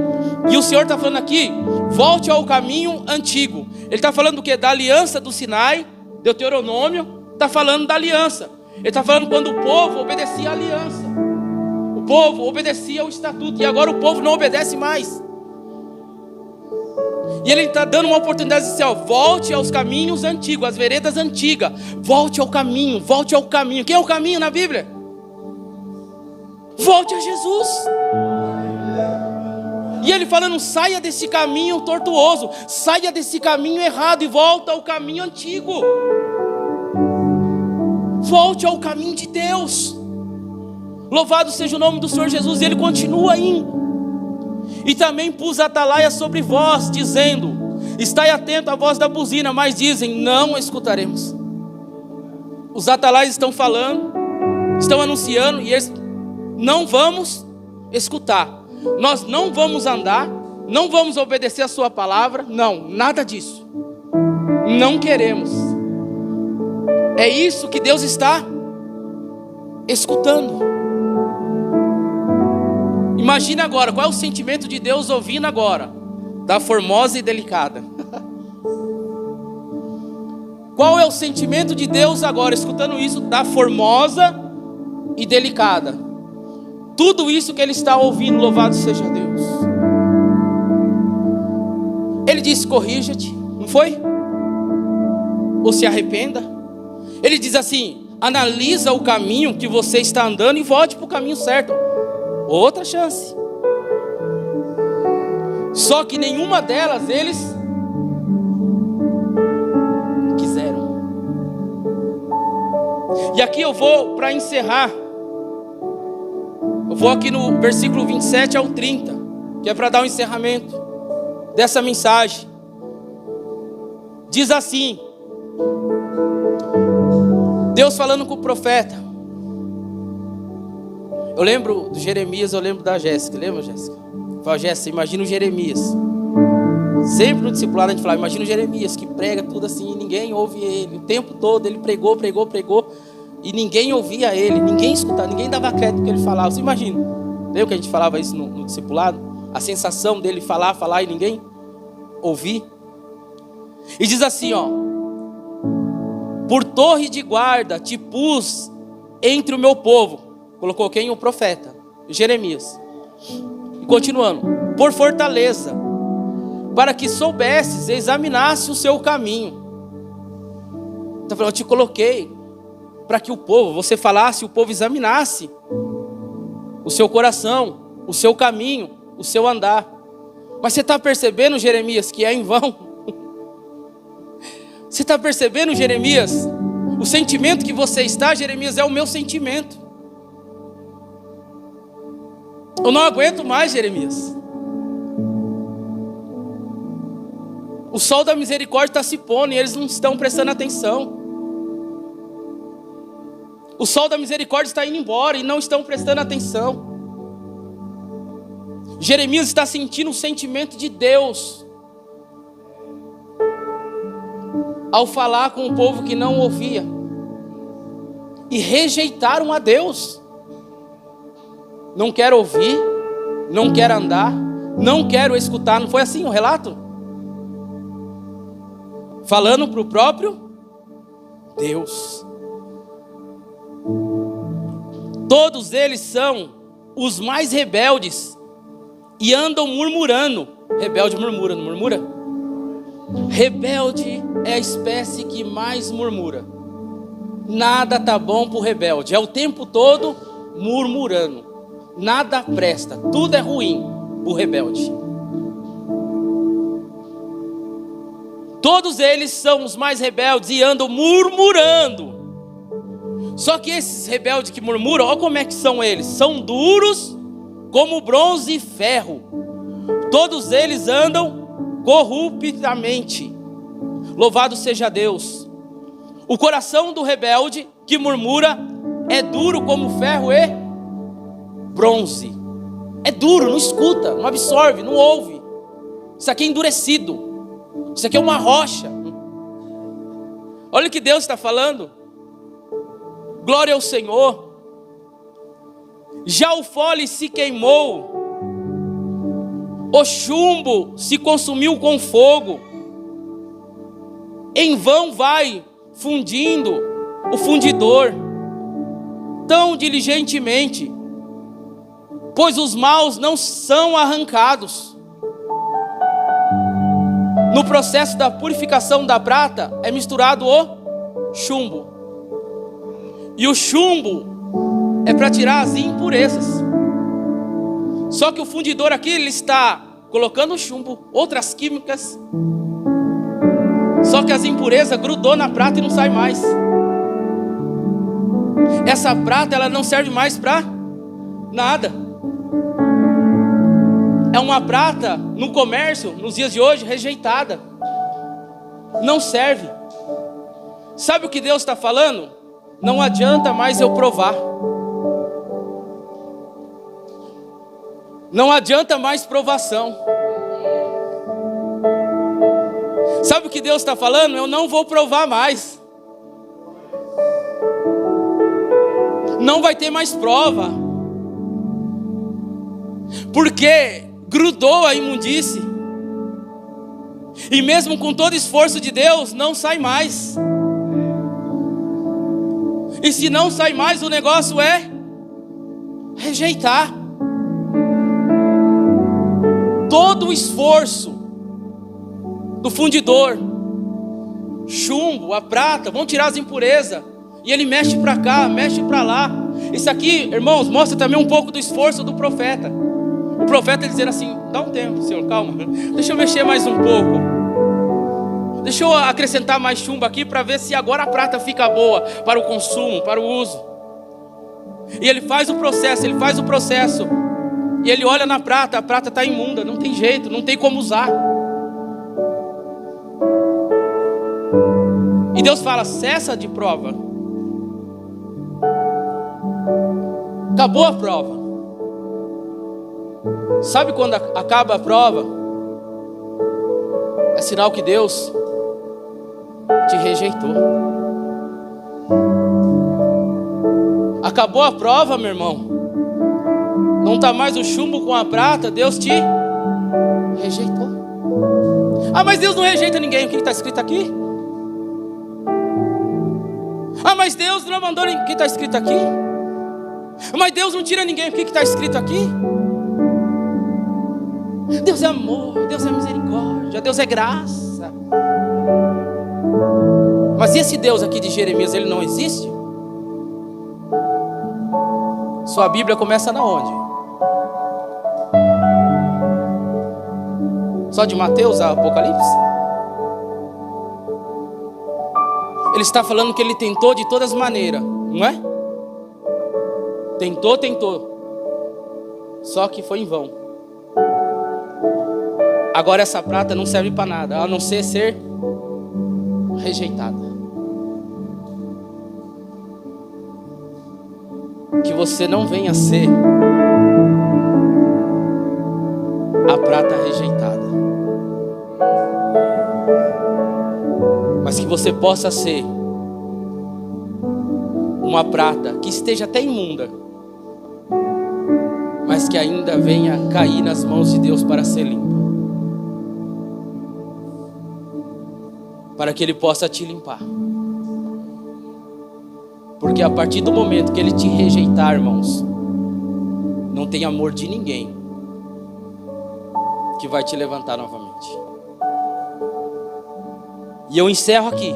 [SPEAKER 5] E o Senhor está falando aqui, volte ao caminho antigo. Ele está falando do que? Da aliança do Sinai, Deuteronômio, está falando da aliança. Ele está falando quando o povo obedecia a aliança, o povo obedecia o estatuto, e agora o povo não obedece mais. E ele está dando uma oportunidade de dizer, ó, volte aos caminhos antigos, às veredas antigas, volte ao caminho, volte ao caminho. Quem é o caminho na Bíblia? Volte a Jesus. E ele falando, saia desse caminho tortuoso, saia desse caminho errado e volta ao caminho antigo. Volte ao caminho de Deus. Louvado seja o nome do Senhor Jesus. E ele continua indo. E também pus atalaia sobre vós, dizendo, estai atento à voz da buzina, mas dizem, não escutaremos. Os atalaias estão falando, estão anunciando, e eles, não vamos escutar. Nós não vamos andar, não vamos obedecer a sua palavra, não, nada disso. Não queremos. É isso que Deus está escutando. Imagina agora, qual é o sentimento de Deus ouvindo agora? Da formosa e delicada. Qual é o sentimento de Deus agora, escutando isso? Da formosa e delicada. Tudo isso que ele está ouvindo, louvado seja Deus. Ele disse, corrija-te, não foi? Ou se arrependa. Ele diz assim, analisa o caminho que você está andando e volte para o caminho certo. Outra chance. Só que nenhuma delas eles quiseram. E aqui eu vou para encerrar. Eu vou aqui no versículo 27 ao 30, que é para dar um encerramento dessa mensagem. Diz assim, Deus falando com o profeta. Eu lembro do Jeremias, eu lembro da Jéssica. Lembra, Jéssica? Fala, Jéssica, imagina o Jeremias. Sempre no discipulado a gente fala, imagina o Jeremias que prega tudo assim, e ninguém ouve ele. O tempo todo ele pregou, e ninguém ouvia ele, ninguém escutava, ninguém dava crédito no que ele falava. Você imagina? Lembra que a gente falava isso no discipulado? A sensação dele falar e ninguém ouvir. E diz assim, ó, por torre de guarda te pus entre o meu povo. Colocou quem? O profeta, Jeremias. E continuando, por fortaleza, para que soubesses, examinasse o seu caminho. Então eu te coloquei para que o povo, você falasse, o povo examinasse o seu coração, o seu caminho, o seu andar. Mas você está percebendo, Jeremias, que é em vão? Você está percebendo, Jeremias? O sentimento que você está, Jeremias, é o meu sentimento. Eu não aguento mais, Jeremias. O sol da misericórdia está se pondo e eles não estão prestando atenção. O sol da misericórdia está indo embora e não estão prestando atenção. Jeremias está sentindo o sentimento de Deus ao falar com o povo que não ouvia e rejeitaram a Deus. Não quero ouvir, não quero andar, não quero escutar. Não foi assim o relato? Falando para o próprio Deus. Todos eles são os mais rebeldes e andam murmurando. Rebelde murmura, não murmura? Rebelde é a espécie que mais murmura. Nada tá bom pro rebelde, é o tempo todo murmurando. Nada presta, tudo é ruim pro rebelde. Todos eles são os mais rebeldes e andam murmurando. Só que esses rebeldes que murmuram, olha como é que são eles. São duros como bronze e ferro. Todos eles andam corruptamente. Louvado seja Deus. O coração do rebelde que murmura é duro como ferro e bronze. É duro, não escuta, não absorve, não ouve. Isso aqui é endurecido. Isso aqui é uma rocha. Olha o que Deus está falando. Glória ao Senhor. Já o fole se queimou, o chumbo se consumiu com fogo. Em vão vai fundindo o fundidor tão diligentemente, pois os maus não são arrancados. No processo da purificação da prata é misturado o chumbo. E o chumbo é para tirar as impurezas. Só que o fundidor aqui, ele está colocando o chumbo, outras químicas. Só que as impurezas grudou na prata e não sai mais. Essa prata, ela não serve mais para nada. É uma prata no comércio, nos dias de hoje, rejeitada. Não serve. Sabe o que Deus está falando? Não adianta mais eu provar. Não adianta mais provação. Sabe o que Deus está falando? Eu não vou provar mais. Não vai ter mais prova. Porque grudou a imundície. E mesmo com todo esforço de Deus, não sai mais. E se não sai mais, o negócio é rejeitar. Todo o esforço do fundidor, chumbo, a prata, vão tirar as impurezas. E ele mexe para cá, mexe para lá. Isso aqui, irmãos, mostra também um pouco do esforço do profeta. O profeta ele dizer assim: dá um tempo, Senhor, calma, deixa eu mexer mais um pouco. Deixa eu acrescentar mais chumbo aqui para ver se agora a prata fica boa para o consumo, para o uso. E ele faz o processo, E ele olha na prata, a prata está imunda, não tem jeito, não tem como usar. E Deus fala: cessa de prova. Acabou a prova. Sabe quando acaba a prova? É sinal que Deus te rejeitou. Acabou a prova, meu irmão. Não está mais o chumbo com a prata. Deus te rejeitou. Ah, mas Deus não rejeita ninguém. O que está escrito aqui? Ah, mas Deus não mandou ninguém. O que está escrito aqui? Mas Deus não tira ninguém. O que está escrito aqui? Deus é amor, Deus é misericórdia, Deus é graça. Mas esse Deus aqui de Jeremias, ele não existe? Sua Bíblia começa na onde? Só de Mateus a Apocalipse? Ele está falando que ele tentou de todas as maneiras, não é? Tentou. Só que foi em vão. Agora essa prata não serve para nada, a não ser rejeitada. Que você não venha ser a prata rejeitada, mas que você possa ser uma prata que esteja até imunda, mas que ainda venha cair nas mãos de Deus para ser limpa, para que Ele possa te limpar. Porque a partir do momento que ele te rejeitar, irmãos, não tem amor de ninguém que vai te levantar novamente. E eu encerro aqui.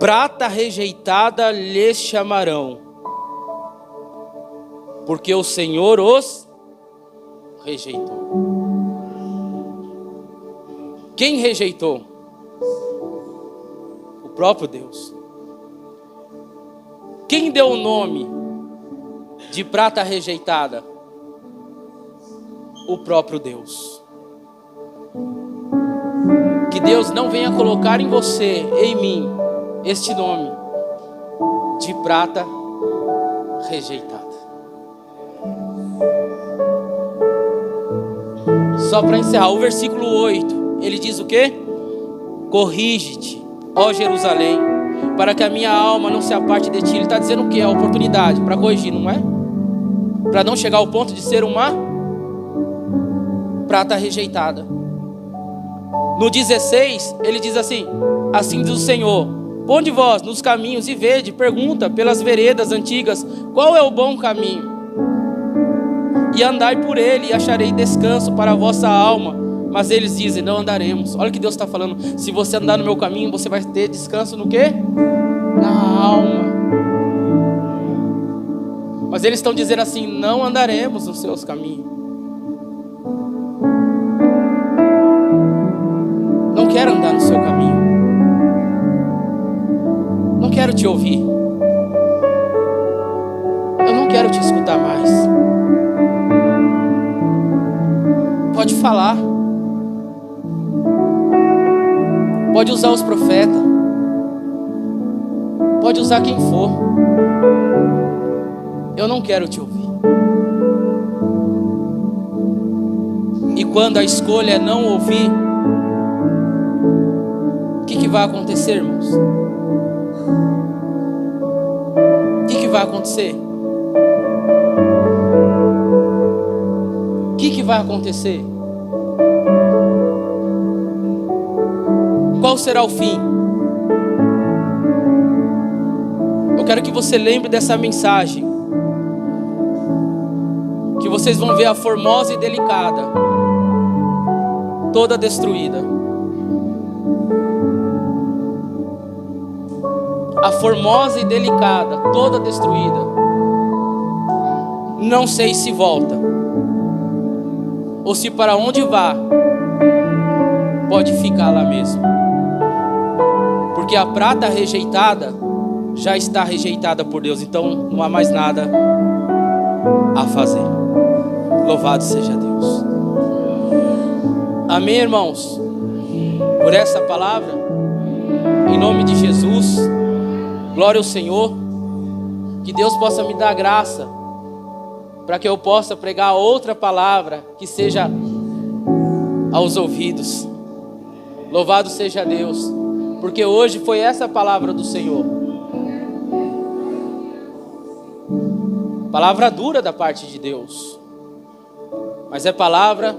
[SPEAKER 5] Prata rejeitada lhes chamarão, porque o Senhor os rejeitou. Quem rejeitou? O próprio Deus. Quem deu o nome de prata rejeitada? O próprio Deus. Que Deus não venha colocar em você, em mim, este nome de prata rejeitada. Só para encerrar, o versículo 8, ele diz o quê? Corrige-te, ó Jerusalém, para que a minha alma não se aparte de ti. Ele está dizendo o quê? A oportunidade para corrigir, não é? Para não chegar ao ponto de ser uma prata rejeitada. No 16, ele diz assim: assim diz o Senhor, ponde vós nos caminhos e vede, pergunta pelas veredas antigas, qual é o bom caminho? E andai por ele, e acharei descanso para a vossa alma. Mas eles dizem, não andaremos. Olha o que Deus está falando. Se você andar no meu caminho, você vai ter descanso no quê? Na alma. Mas eles estão dizendo assim, não andaremos nos seus caminhos. Não quero andar no seu caminho. Não quero te ouvir. Eu não quero te escutar mais. Pode falar. Pode usar os profetas. Pode usar quem for. Eu não quero te ouvir. E quando a escolha é não ouvir, o que vai acontecer, irmãos? O que vai acontecer? O que vai acontecer? Qual será o fim? Eu quero que você lembre dessa mensagem, que vocês vão ver a formosa e delicada toda destruída. A formosa e delicada toda destruída. Não sei se volta, ou se para onde vá, pode ficar lá mesmo. Porque a prata rejeitada já está rejeitada por Deus. Então não há mais nada a fazer. Louvado seja Deus. Amém, irmãos? Por essa palavra, em nome de Jesus, glória ao Senhor. Que Deus possa me dar graça para que eu possa pregar outra palavra que seja aos ouvidos. Louvado seja Deus, porque hoje foi essa palavra do Senhor. Palavra dura da parte de Deus, mas é palavra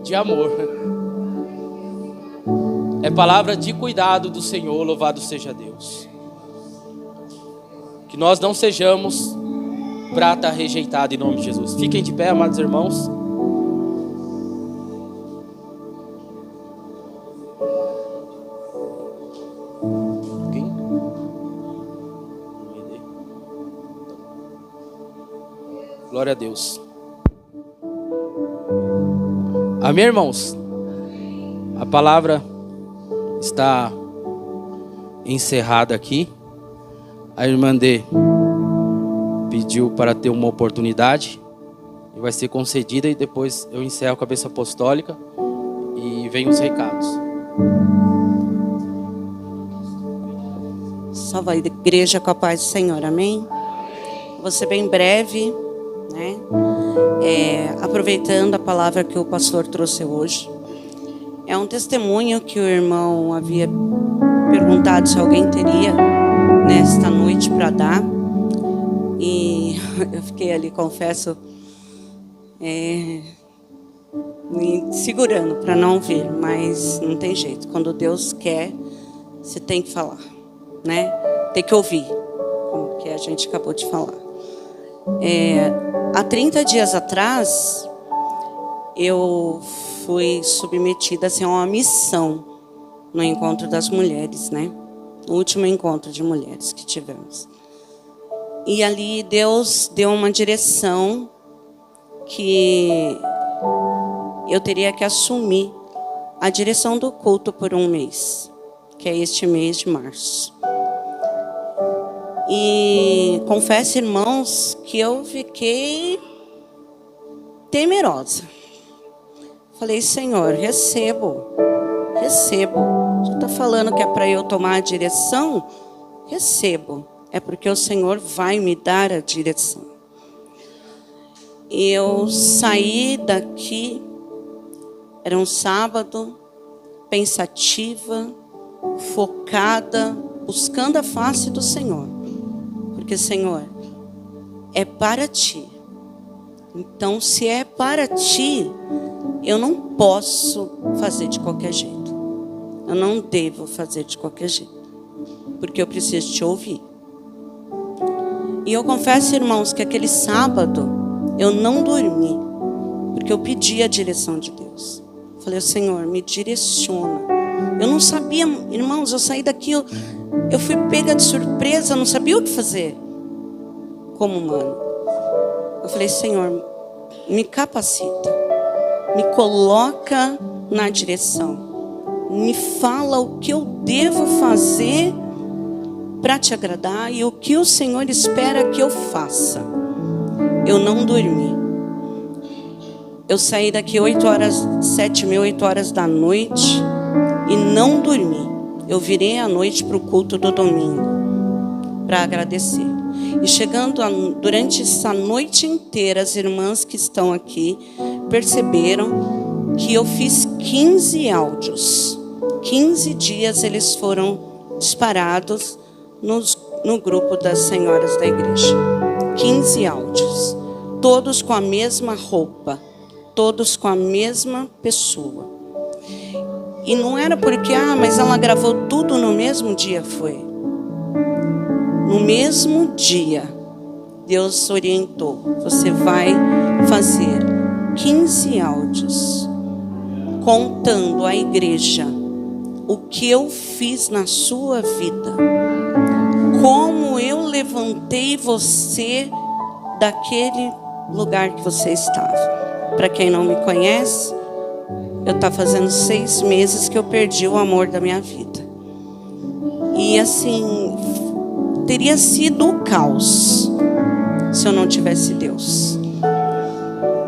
[SPEAKER 5] de amor. É palavra de cuidado do Senhor. Louvado seja Deus. Que nós não sejamos prata rejeitada em nome de Jesus. Fiquem de pé, amados irmãos. Glória a Deus. Amém, irmãos? A palavra está encerrada aqui. A irmã D pediu para ter uma oportunidade e vai ser concedida, e depois eu encerro a cabeça apostólica e vem os recados.
[SPEAKER 6] Salve a igreja com a paz do Senhor, amém? Vou ser bem breve, né? Aproveitando a palavra que o pastor trouxe hoje. É um testemunho que o irmão havia perguntado se alguém teria nesta noite para dar. E eu fiquei ali, confesso, me segurando para não ver, mas não tem jeito. Quando Deus quer, você tem que falar, né? Ter que ouvir, como que a gente acabou de falar. Há 30 dias atrás, eu fui submetida assim, a uma missão no encontro das mulheres, né? No último encontro de mulheres que tivemos. E ali Deus deu uma direção que eu teria que assumir a direção do culto por um mês, que é este mês de março. E confesso, irmãos, que eu fiquei temerosa. Falei, Senhor, recebo. Você está falando que é para eu tomar a direção? Recebo. É porque o Senhor vai me dar a direção. E eu saí daqui, era um sábado, pensativa, focada, buscando a face do Senhor. Porque, Senhor, é para Ti. Então, se é para Ti, eu não posso fazer de qualquer jeito. Eu não devo fazer de qualquer jeito. Porque eu preciso Te ouvir. E eu confesso, irmãos, que aquele sábado eu não dormi. Porque eu pedi a direção de Deus. Falei, Senhor, me direciona. Eu não sabia, irmãos, eu saí daqui, eu fui pega de surpresa, não sabia o que fazer como humano. Eu falei, Senhor, me capacita, me coloca na direção, me fala o que eu devo fazer para Te agradar e o que o Senhor espera que eu faça. Eu não dormi. Eu saí daqui 7h30, 8 horas da noite e não dormi. Eu virei à noite para o culto do domingo para agradecer. E chegando durante essa noite inteira, as irmãs que estão aqui perceberam que eu fiz 15 áudios. 15 dias eles foram disparados no grupo das senhoras da igreja. 15 áudios. Todos com a mesma roupa. Todos com a mesma pessoa. E não era porque, mas ela gravou tudo no mesmo dia, foi. No mesmo dia, Deus orientou. Você vai fazer 15 áudios contando à igreja o que eu fiz na sua vida. Como eu levantei você daquele lugar que você estava. Para quem não me conhece, eu estou fazendo 6 meses que eu perdi o amor da minha vida. E assim, teria sido o caos se eu não tivesse Deus.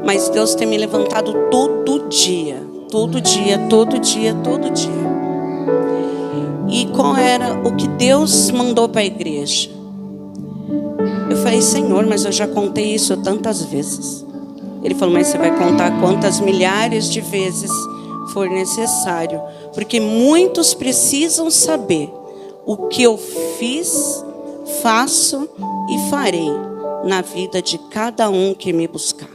[SPEAKER 6] Mas Deus tem me levantado todo dia. Todo dia, todo dia, todo dia. E qual era o que Deus mandou para a igreja? Eu falei, Senhor, mas eu já contei isso tantas vezes. Ele falou, mas você vai contar quantas milhares de vezes for necessário. Porque muitos precisam saber o que eu fiz, faço e farei na vida de cada um que me buscar.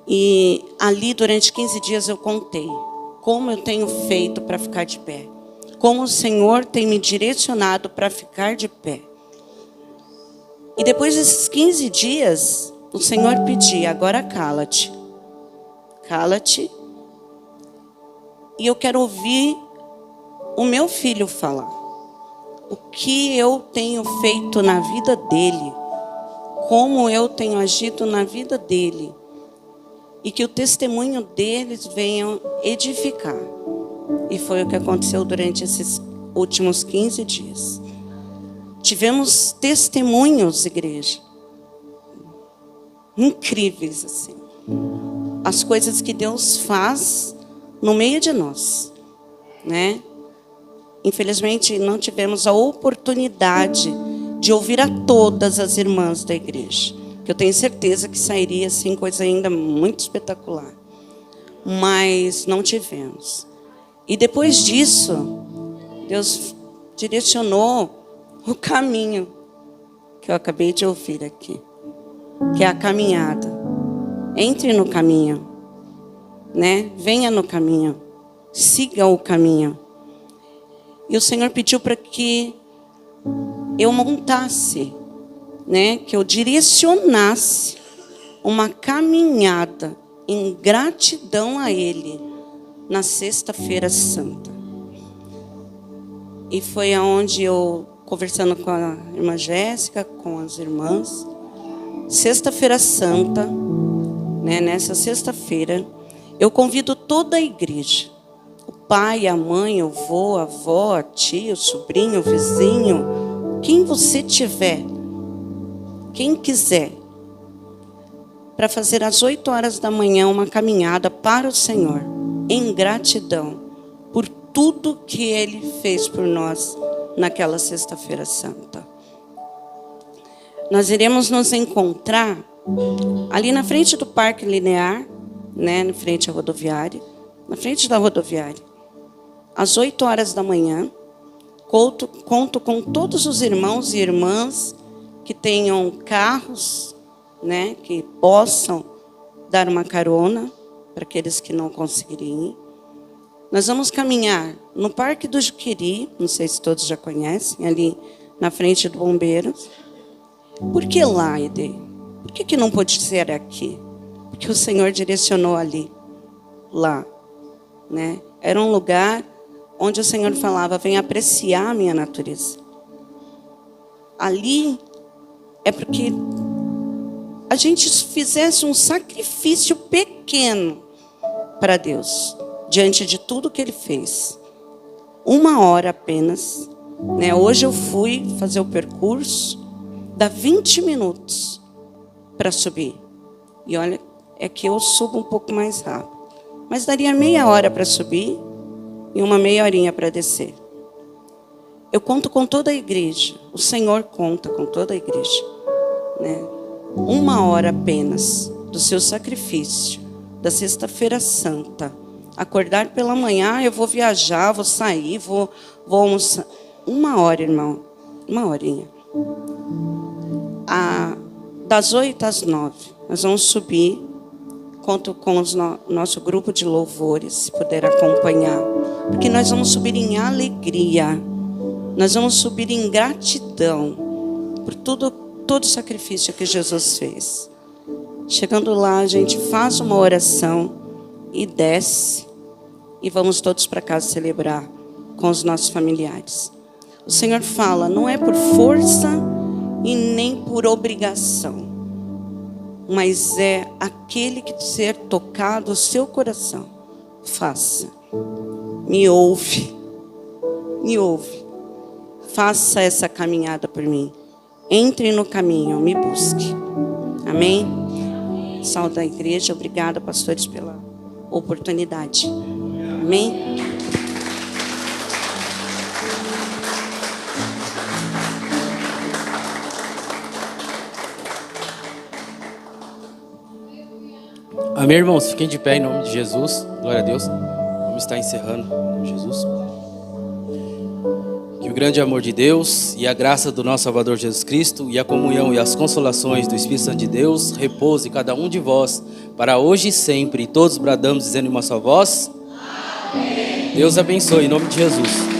[SPEAKER 6] E ali durante 15 dias eu contei como eu tenho feito para ficar de pé. Como o Senhor tem me direcionado para ficar de pé. E depois desses 15 dias, o Senhor pedia, agora cala-te. Cala-te. E eu quero ouvir o meu filho falar. O que eu tenho feito na vida dele. Como eu tenho agido na vida dele. E que o testemunho deles venha edificar. E foi o que aconteceu durante esses últimos 15 dias. Tivemos testemunhos, igreja. Incríveis, assim. As coisas que Deus faz no meio de nós, né? Infelizmente, não tivemos a oportunidade de ouvir a todas as irmãs da igreja. Que eu tenho certeza que sairia, assim, coisa ainda muito espetacular. Mas não tivemos. E depois disso, Deus direcionou o caminho que eu acabei de ouvir aqui. Que é a caminhada. Entre no caminho, né? Venha no caminho. Siga o caminho. E o Senhor pediu para que eu montasse, né, que eu direcionasse uma caminhada em gratidão a Ele na Sexta-feira Santa. E foi aonde eu, conversando com a irmã Jéssica, com as irmãs, Sexta-feira Santa, né, nessa sexta-feira, eu convido toda a igreja, o pai, a mãe, o avô, a avó, a tia, o sobrinho, o vizinho, quem você tiver, quem quiser, para fazer às 8 horas da manhã uma caminhada para o Senhor, em gratidão por tudo que Ele fez por nós naquela Sexta-feira Santa. Nós iremos nos encontrar ali na frente do Parque Linear, né, na frente à rodoviária, na frente da rodoviária, às 8 horas da manhã. Conto com todos os irmãos e irmãs que tenham carros, né, que possam dar uma carona para aqueles que não conseguirem ir. Nós vamos caminhar no Parque do Juqueri, não sei se todos já conhecem, ali na frente do Bombeiros. Por que lá, Ede? Por que não pode ser aqui? Porque o Senhor direcionou ali, lá, né? Era um lugar onde o Senhor falava, vem apreciar a minha natureza. Ali é porque a gente fizesse um sacrifício pequeno para Deus, diante de tudo que Ele fez. 1 hora apenas, né? Hoje eu fui fazer o percurso, dá 20 minutos para subir. E olha, é que eu subo um pouco mais rápido. Mas daria meia hora para subir e uma meia horinha para descer. Eu conto com toda a igreja. O Senhor conta com toda a igreja, né? 1 hora apenas do seu sacrifício, da Sexta-feira Santa. Acordar pela manhã, eu vou viajar, vou sair, vou almoçar. 1 hora, irmão. 1 horinha. Das 8 às 9, nós vamos subir. Conto com o nosso grupo de louvores, se puder acompanhar. Porque nós vamos subir em alegria. Nós vamos subir em gratidão por todo o sacrifício que Jesus fez. Chegando lá, a gente faz uma oração e desce. E vamos todos para casa celebrar com os nossos familiares. O Senhor fala, não é por força e nem por obrigação, mas é aquele que ser tocado o seu coração. Faça. Me ouve. Me ouve. Faça essa caminhada por mim. Entre no caminho, me busque. Amém? Salve a igreja. Obrigada, pastores, pela oportunidade. Amém?
[SPEAKER 2] Amém, irmãos? Fiquem de pé em nome de Jesus. Glória a Deus. Vamos estar encerrando em nome de Jesus. Que o grande amor de Deus e a graça do nosso Salvador Jesus Cristo e a comunhão e as consolações do Espírito Santo de Deus repouse em cada um de vós para hoje e sempre. E todos bradamos dizendo em uma só voz. Amém. Deus abençoe em nome de Jesus.